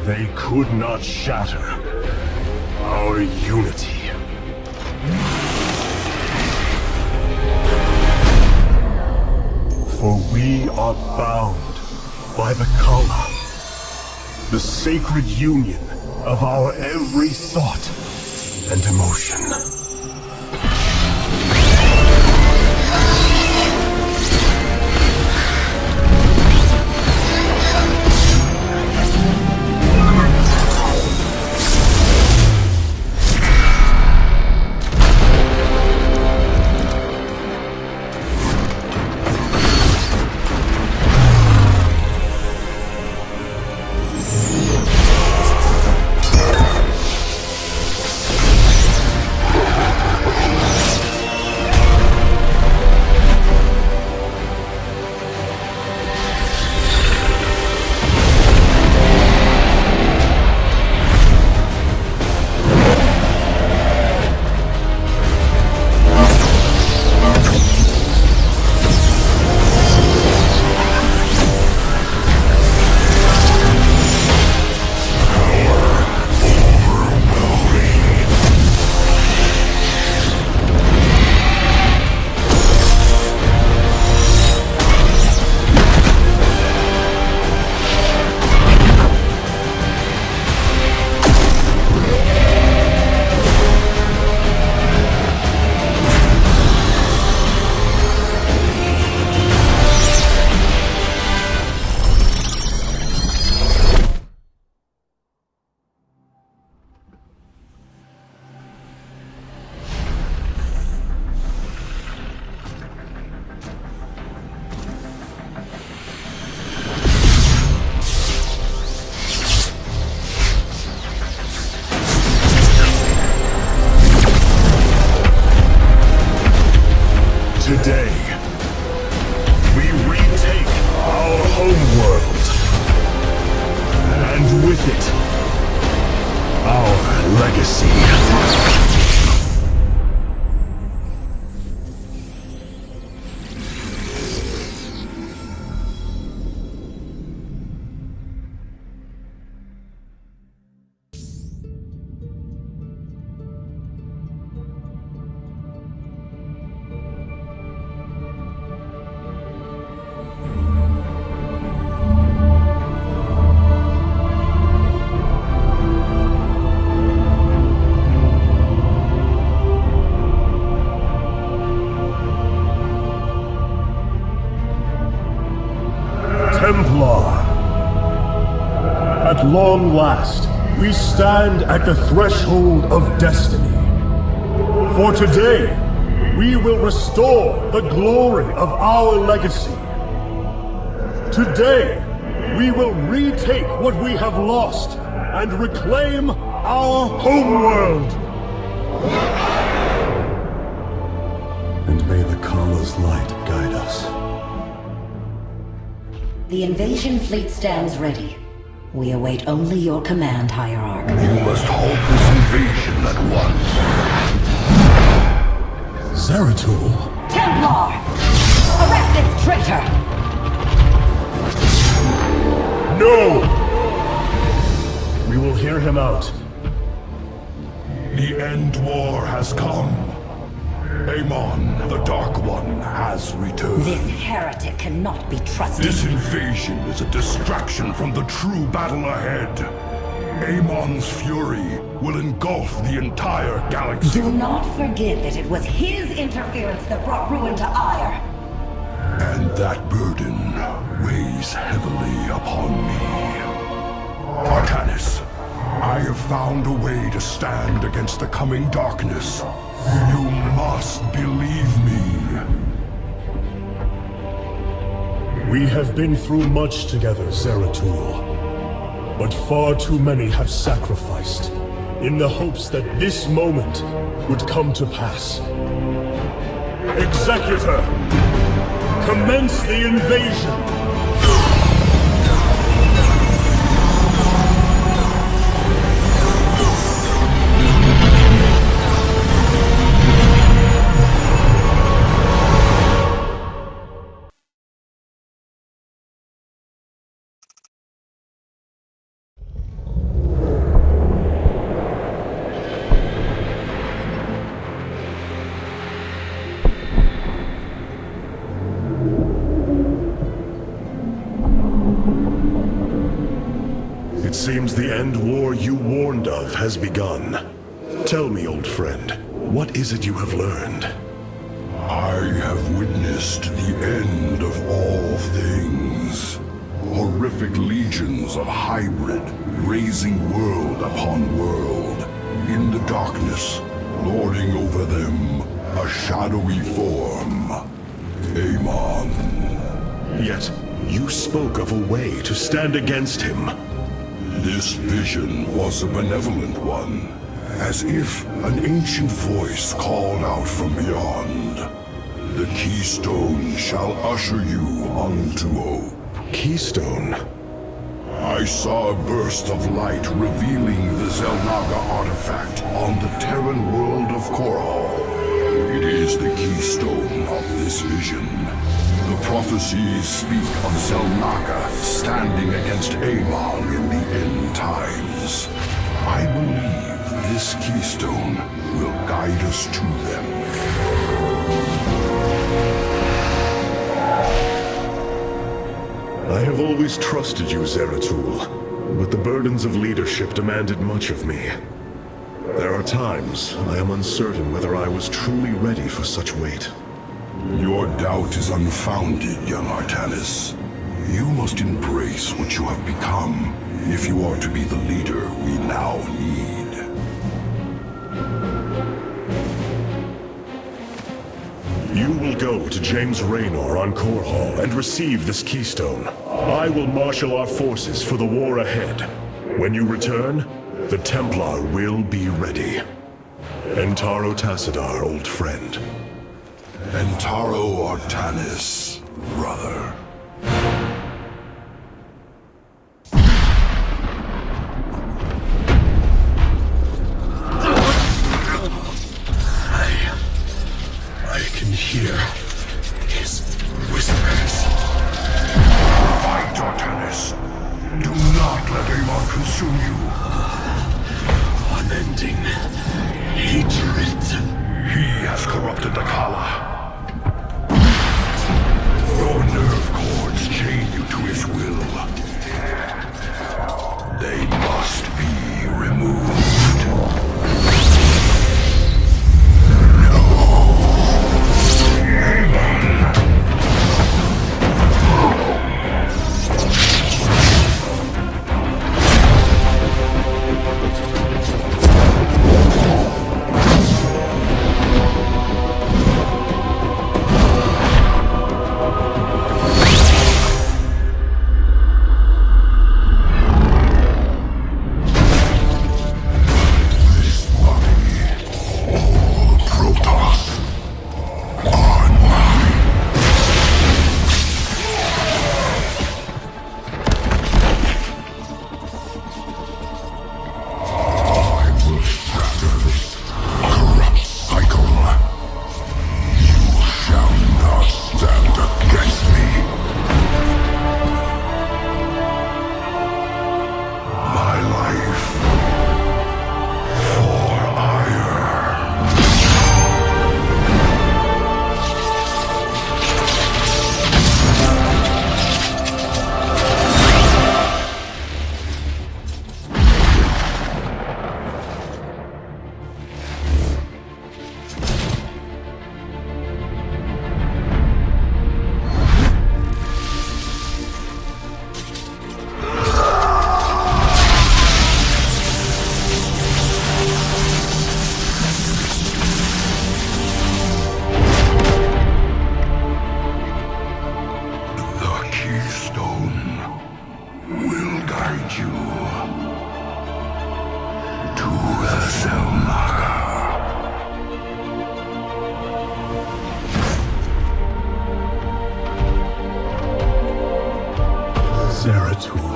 they could not shatter our unity. For we are bound by the Kala, the sacred union of our every thought and emotion. Today, we retake our homeworld, and with it, our legacy. Templar. At long last, we stand at the threshold of destiny. For today, we will restore the glory of our legacy. Today, we will retake what we have lost and reclaim our homeworld. And may the Kala's light guide us. The invasion fleet stands ready. We await only your command, Hierarch. You must halt this invasion at once. Zeratul? Templar! Arrest this traitor! No! We will hear him out. The end war has come. Amon, the Dark One, has returned. This heretic cannot be trusted. This invasion is a distraction from the true battle ahead. Amon's fury will engulf the entire galaxy. Do not forget that it was his interference that brought ruin to Ire. And that burden weighs heavily upon me. Artanis, I have found a way to stand against the coming darkness. You must believe me. We have been through much together, Zeratul. But far too many have sacrificed, in the hopes that this moment would come to pass. Executor! Commence the invasion! It seems the end war you warned of has begun. Tell me, old friend, what is it you have learned? I have witnessed the end of all things. Horrific legions of hybrid, raising world upon world. In the darkness, lording over them, a shadowy form. Amon. Yet, you spoke of a way to stand against him. This vision was a benevolent one, as if an ancient voice called out from beyond. The Keystone shall usher you unto hope. Keystone? I saw a burst of light revealing the Xel'Naga artifact on the Terran world of Korhal. It is the keystone of this vision. The prophecies speak of Xel'Naga standing against Amon in the end times. I believe this keystone will guide us to them. I have always trusted you, Zeratul, but the burdens of leadership demanded much of me. There are times I am uncertain whether I was truly ready for such weight. Your doubt is unfounded, young Artanis. You must embrace what you have become, if you are to be the leader we now need. You will go to James Raynor on Korhal and receive this keystone. I will marshal our forces for the war ahead. When you return, the Templar will be ready. Entaro Tassadar, old friend. Entaro Artanis, brother. I can hear his whispers. Fight, Artanis. Do not let Amon consume you. Unending hatred. He has corrupted the Kala. Your nerve cords chain you to his will. They must be removed. keystone will guide you to the Zelnaga. Zeratul.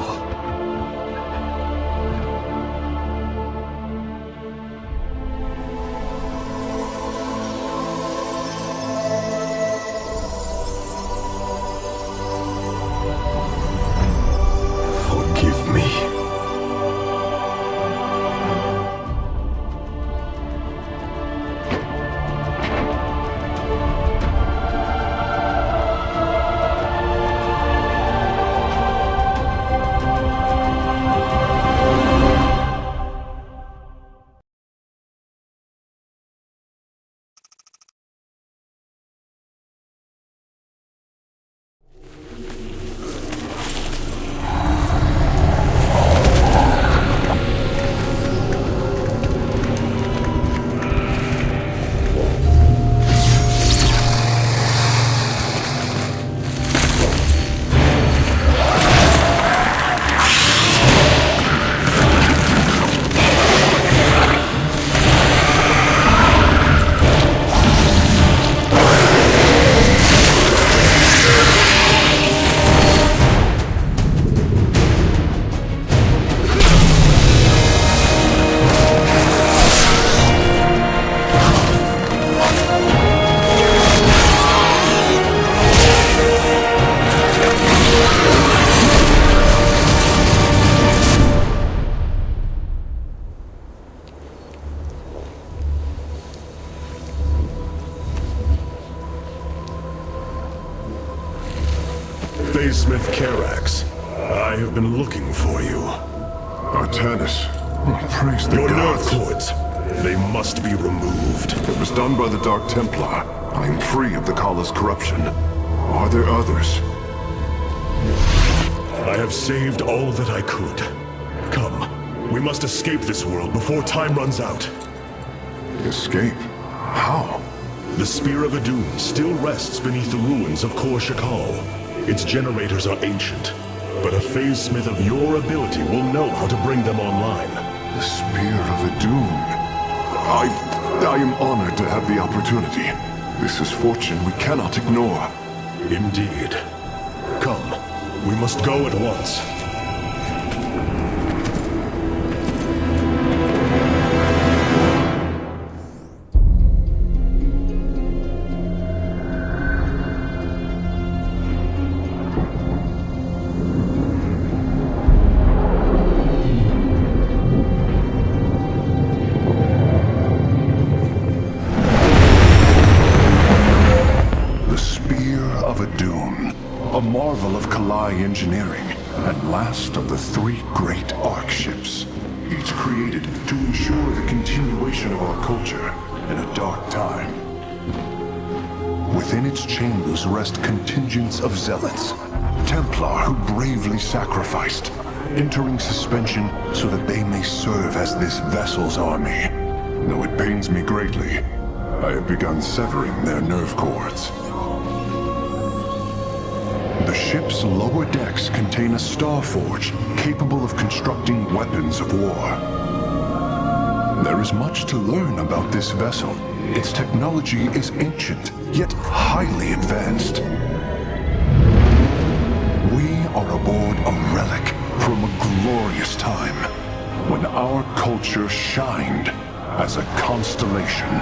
Forgive me. Smith Carax, I have been looking for you. Artanis, praise the Your gods. nerve cords, they must be removed. It was done by the Dark Templar. I am free of the Kala's corruption. Are there others? I have saved all that I could. Come, we must escape this world before time runs out. Escape? How? The Spear of Adun still rests beneath the ruins of Kor Shakal. Its generators are ancient, but a phase smith of your ability will know how to bring them online. The Spear of Adun. I am honored to have the opportunity. This is fortune we cannot ignore. Indeed. Come, we must go at once. Engineering, and last of the three great Ark ships, each created to ensure the continuation of our culture in a dark time. Within its chambers rest contingents of zealots, Templar who bravely sacrificed, entering suspension so that they may serve as this vessel's army. Though it pains me greatly, I have begun severing their nerve cords. The ship's lower decks contain a star forge capable of constructing weapons of war. There is much to learn about this vessel. Its technology is ancient, yet highly advanced. We are aboard a relic from a glorious time, when our culture shined as a constellation.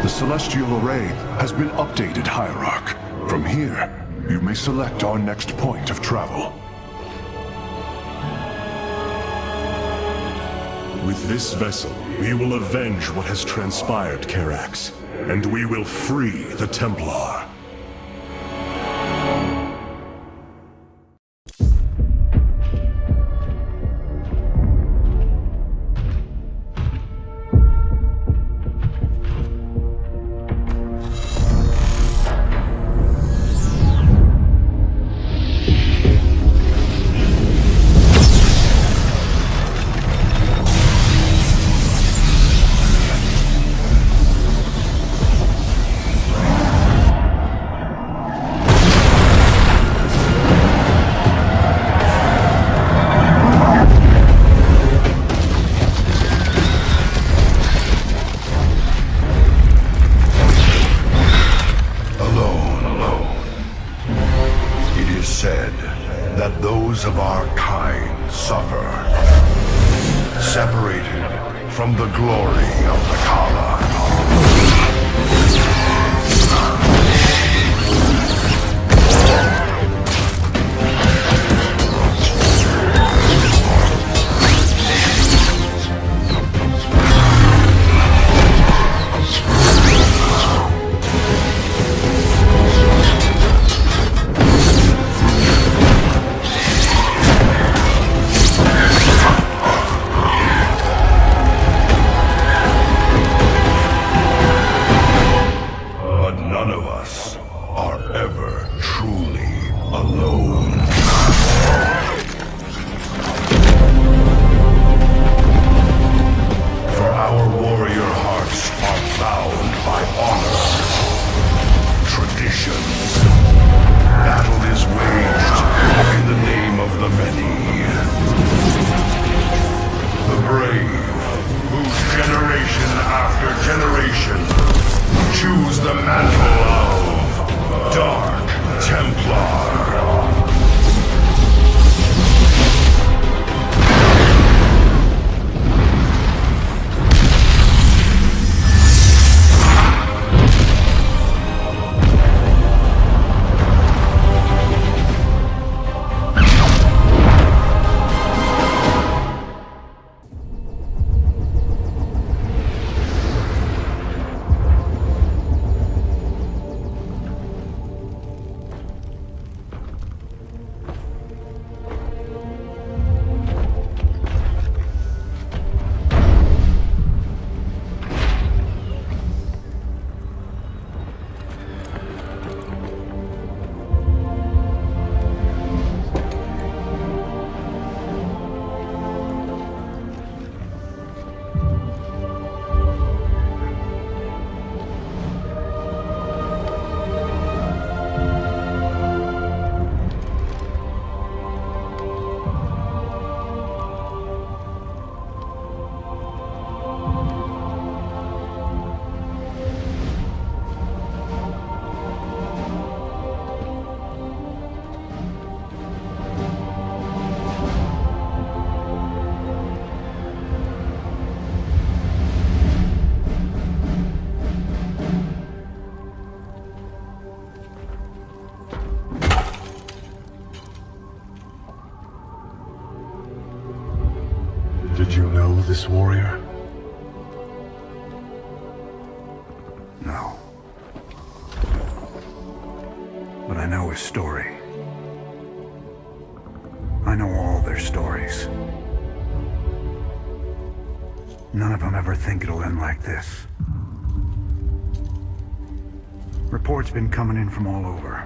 The Celestial Array has been updated, Hierarch. From here, you may select our next point of travel. With this vessel, we will avenge what has transpired, Carax, and we will free the Templar. others of our kind suffer, separated from the glory of the Kala. Did you know this warrior? No. But I know his story. I know all their stories. None of them ever think it'll end like this. Reports been coming in from all over.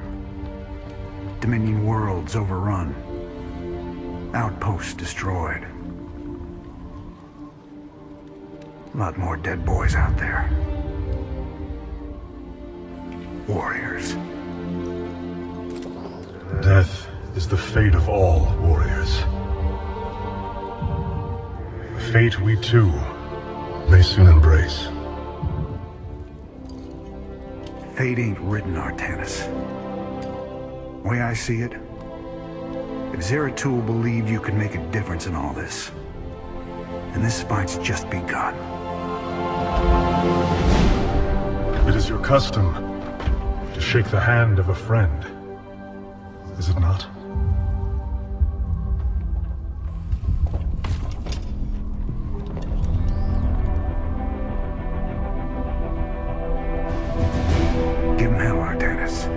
Dominion worlds overrun. Outposts destroyed. A lot more dead boys out there. Warriors. Death is the fate of all warriors. A fate we too may soon embrace. Fate ain't written, Artanis. The way I see it, if Zeratul believed you could make a difference in all this, then this fight's just begun. It is your custom to shake the hand of a friend, is it not? Give him hell, Artanis.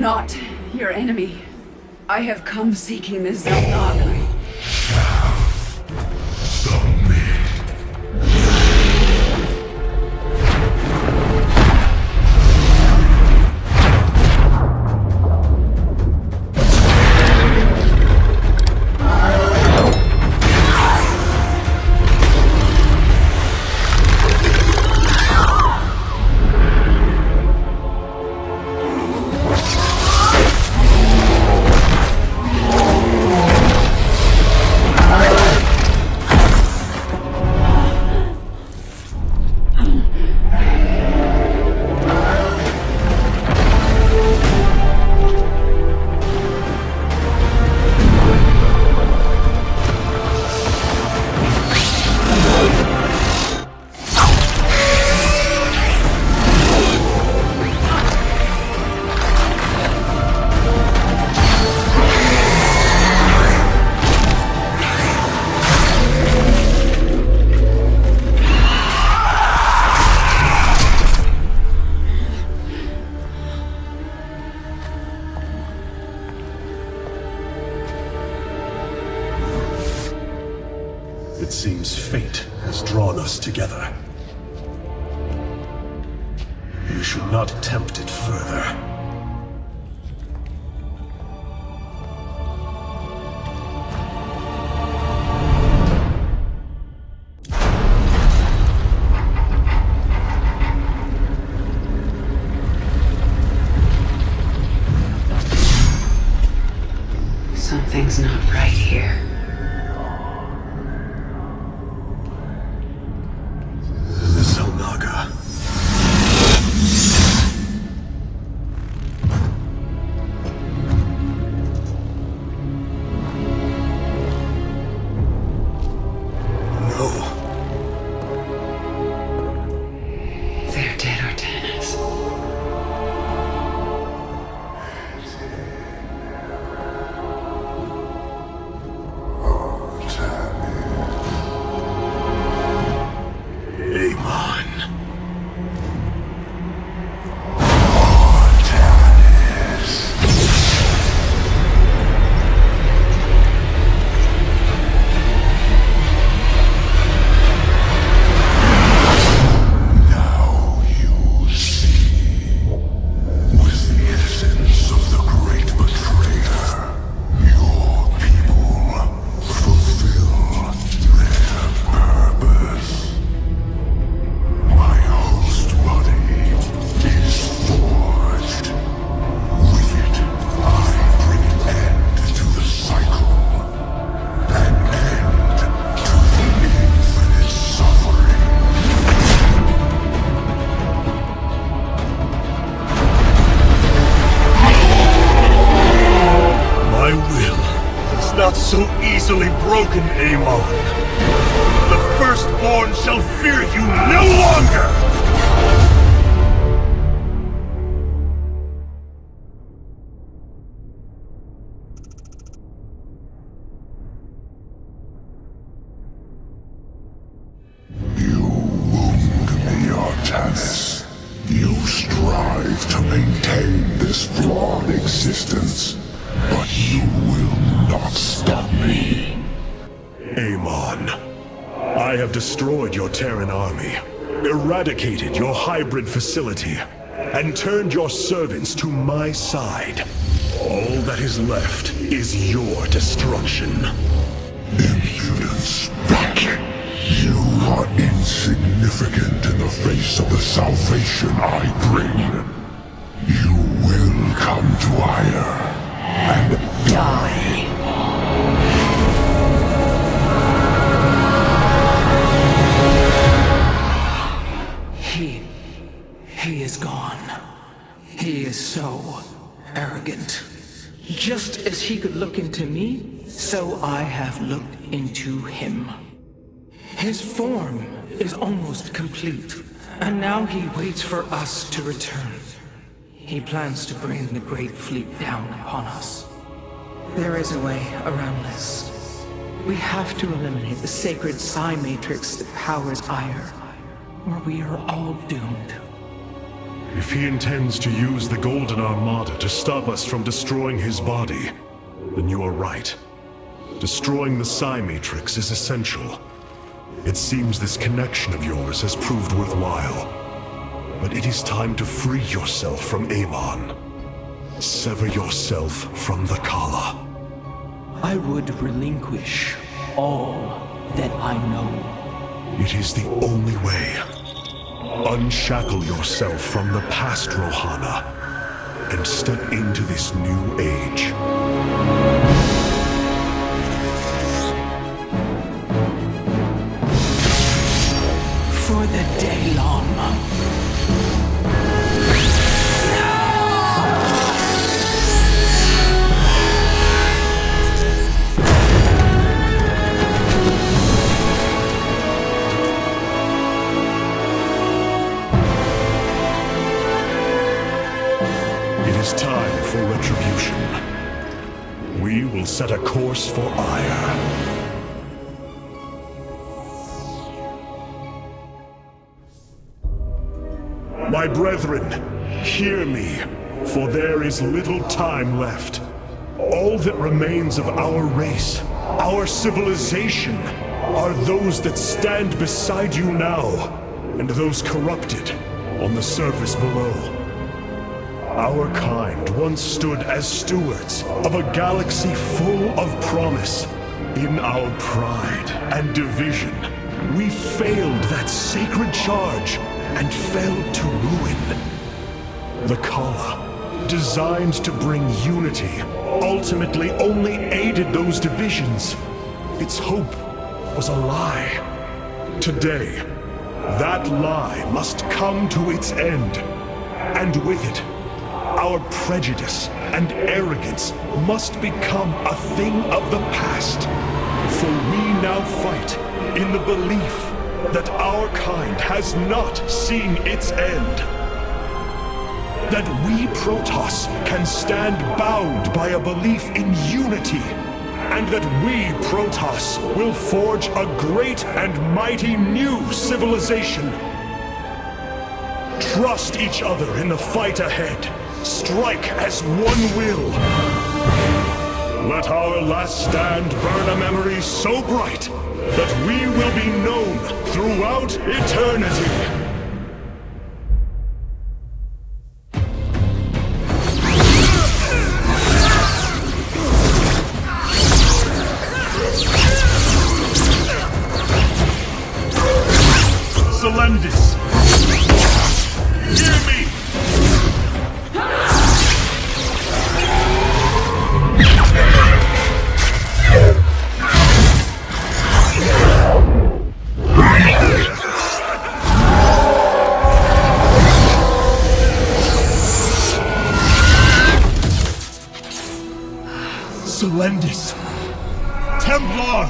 not your enemy. I have come seeking the Xel'Naga. It seems fate has drawn us together. We should not attempt it further. Something's not right here. So easily broken, Amon. The Firstborn shall fear you no longer! You wound me, Artanis. You strive to maintain this flawed existence, but you will not stop me. Amon, I have destroyed your Terran army, eradicated your hybrid facility, and turned your servants to my side. All that is left is your destruction. Impudence, back! You are insignificant in the face of the salvation I bring. You will come to Ire and die. He is gone. He is so arrogant. Just as he could look into me, so I have looked into him. His form is almost complete, and now he waits for us to return. He plans to bring the Great Fleet down upon us. There is a way around this. We have to eliminate the sacred psi matrix that powers Ire, or we are all doomed. If he intends to use the Golden Armada to stop us from destroying his body, then you are right. Destroying the Psi Matrix is essential. It seems this connection of yours has proved worthwhile. But it is time to free yourself from Amon. Sever yourself from the Kala. I would relinquish all that I know. It is the only way. Unshackle yourself from the past, Rohana, and step into this new age. For the Daylon. It is time for retribution. We will set a course for ire. My brethren, hear me, for there is little time left. All that remains of our race, our civilization, are those that stand beside you now, and those corrupted on the surface below. Our kind once stood as stewards of a galaxy full of promise. In our pride and division, we failed that sacred charge and fell to ruin. The Kala, designed to bring unity, ultimately only aided those divisions. Its hope was a lie. Today, that lie must come to its end. And with it, our prejudice and arrogance must become a thing of the past. For we now fight in the belief that our kind has not seen its end. That we Protoss can stand bound by a belief in unity, and that we Protoss will forge a great and mighty new civilization. Trust each other in the fight ahead. Strike as one will. Let our last stand burn a memory so bright that we will be known throughout eternity. Selendis! Hear me! Selendis! Templar!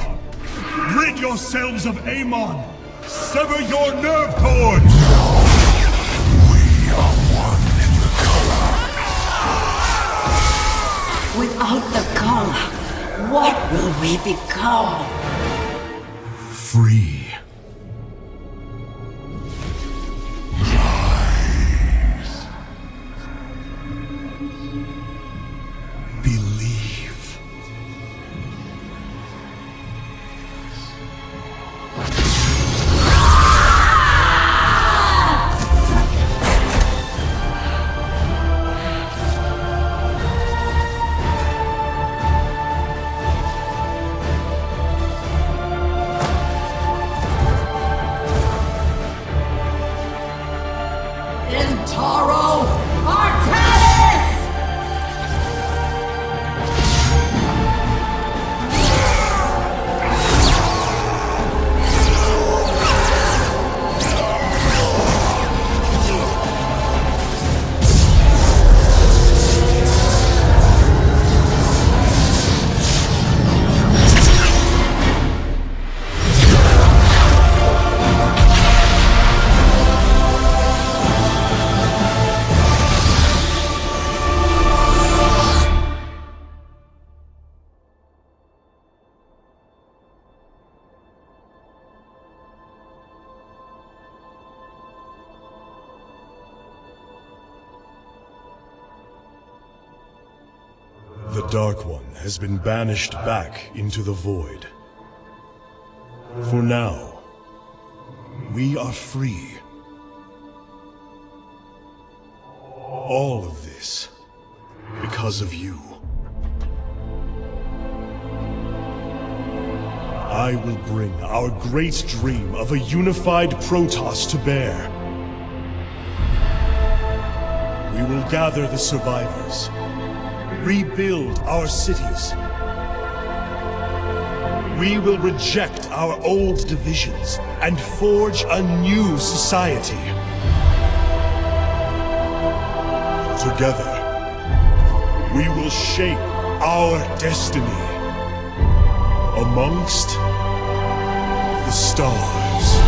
Rid yourselves of Amon! Sever your nerve cords! We are one in the Kala. Without the Kala, what will we become? Free. Rise. Believe. The Dark One has been banished back into the void. For now, we are free. All of this because of you. I will bring our great dream of a unified Protoss to bear. We will gather the survivors, rebuild our cities. We will reject our old divisions and forge a new society. Together, we will shape our destiny amongst the stars.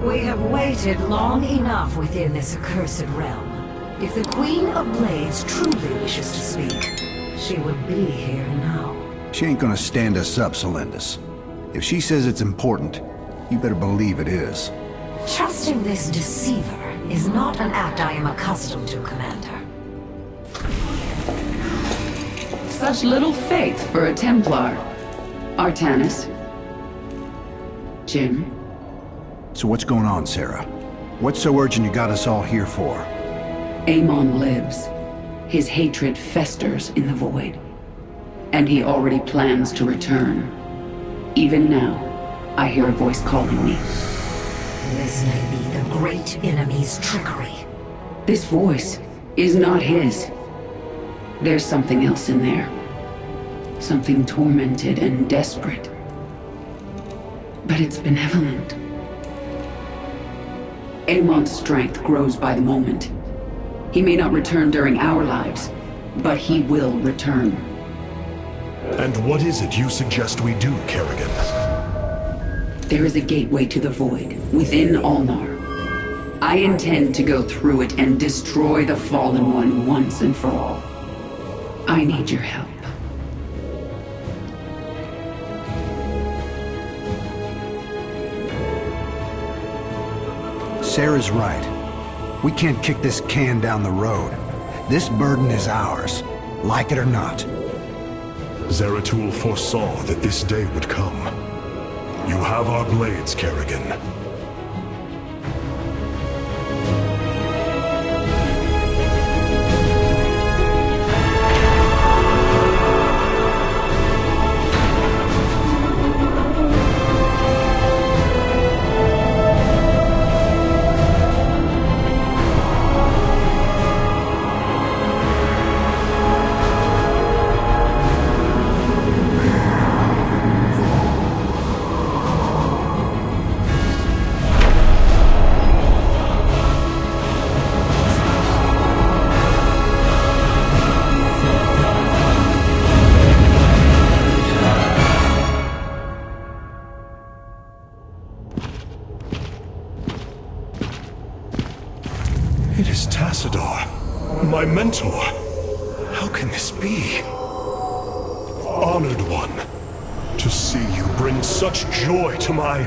We have waited long enough within this accursed realm. If the Queen of Blades truly wishes to speak, she would be here now. She ain't gonna stand us up, Celendis. If she says it's important, you better believe it is. Trusting this deceiver is not an act I am accustomed to, Commander. Such little faith for a Templar. Artanis. Jim. So what's going on, Sarah? What's so urgent you got us all here for? Amon lives. His hatred festers in the void. And he already plans to return. Even now, I hear a voice calling me. This may be the great enemy's trickery. This voice is not his. There's something else in there. Something tormented and desperate. But it's benevolent. Amon's strength grows by the moment. He may not return during our lives, but he will return. And what is it you suggest we do, Kerrigan? There is a gateway to the void, within Ulnar. I intend to go through it and destroy the Fallen One once and for all. I need your help. Sarah's right. We can't kick this can down the road. This burden is ours, like it or not. Zeratul foresaw that this day would come. You have our blades, Kerrigan. It is Tassadar, my mentor. How can this be? Honored one, to see you bring such joy to my...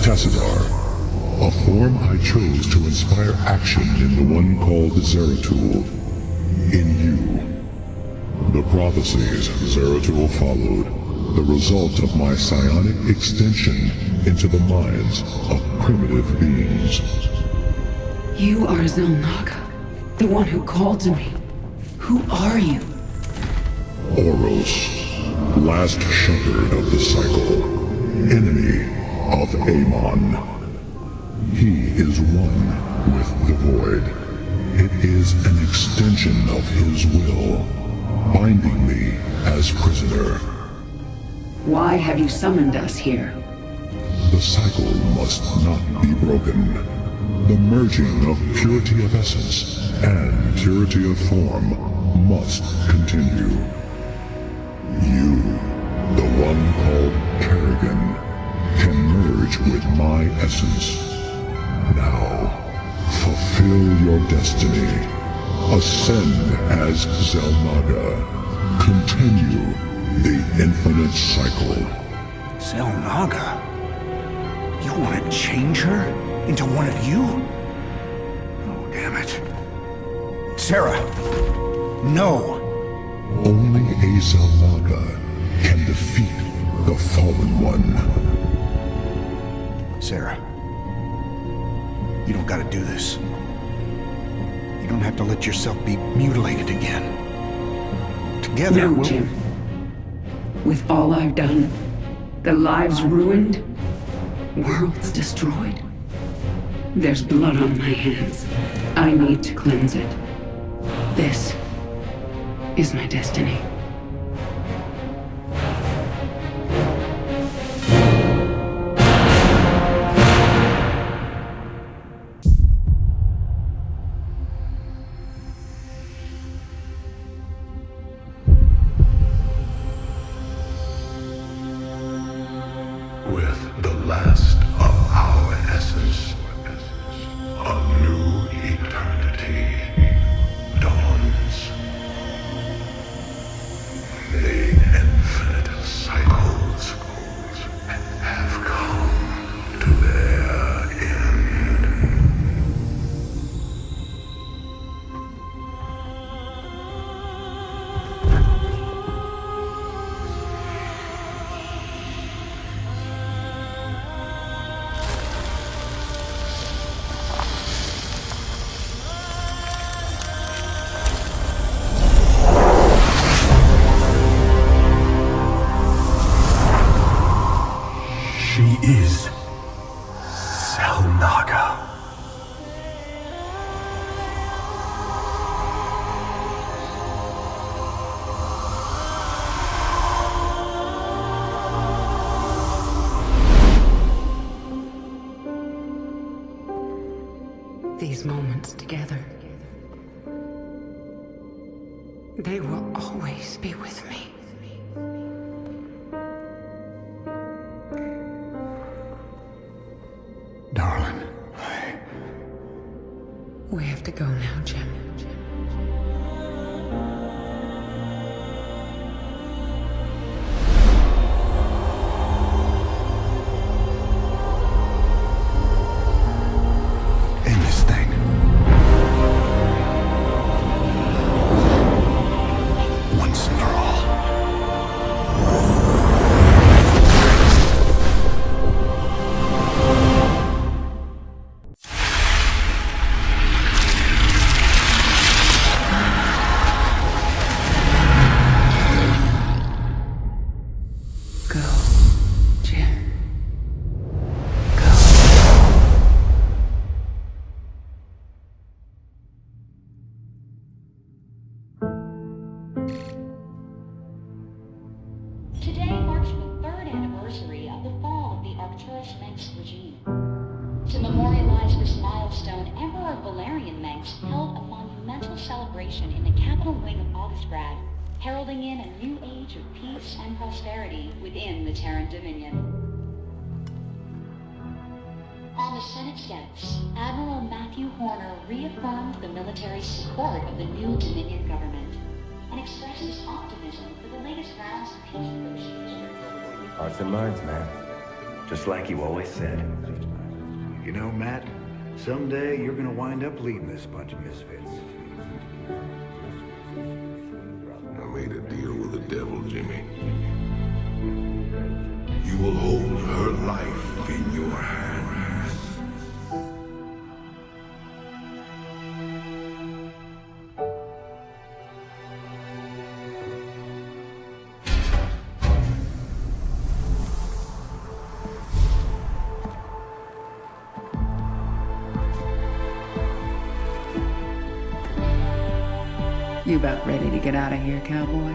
Tassadar, a form I chose to inspire action in the one called Zeratul. In you. The prophecies Zeratul followed, the result of my psionic extension into the minds of primitive beings. You are Xel'Naga, the one who called to me. Who are you? Oros, last shepherd of the cycle, enemy of Amon. He is one with the void. It is an extension of his will, binding me as prisoner. Why have you summoned us here? The cycle must not be broken. The merging of purity of essence and purity of form must continue. You, the one called Kerrigan, can merge with my essence. Now, Fulfill your destiny. Ascend as Xel'Naga. Continue the infinite cycle. Xel'Naga? You want to change her into one of you? Oh, damn it. Sarah! No! Only a Xel'Naga can defeat the Fallen One. Sarah. You don't gotta do this. You don't have to let yourself be mutilated again. Together, No, we'll... Jim. With all I've done, the lives ruined, worlds destroyed, there's blood on my hands. I need to cleanse it. This is my destiny. With the last of our essence, a new eternity dawns. The infinite cycles have come to their end. She is Xel'Naga. These moments together, they will always be with me. Darling. We have to go now, Jim. End this thing. Once and for all. Go, Jim. Today marks the third anniversary of the fall of the Arcturus Menx regime. To memorialize this milestone, Emperor Valerian Menx held a monumental celebration in the capital wing of Augustgrad, heralding in a new age of peace and prosperity within the Terran Dominion. On the Senate steps, Admiral Matthew Horner reaffirmed the military support of the new Dominion government and expressed his optimism for the latest rounds of peace negotiations. Hearts and minds, man. Just like you always said. You know, Matt, someday you're gonna wind up leading this bunch of misfits. I made a deal with the devil, Jimmy. You will hold her life in your hands. You about ready to get out of here, cowboy?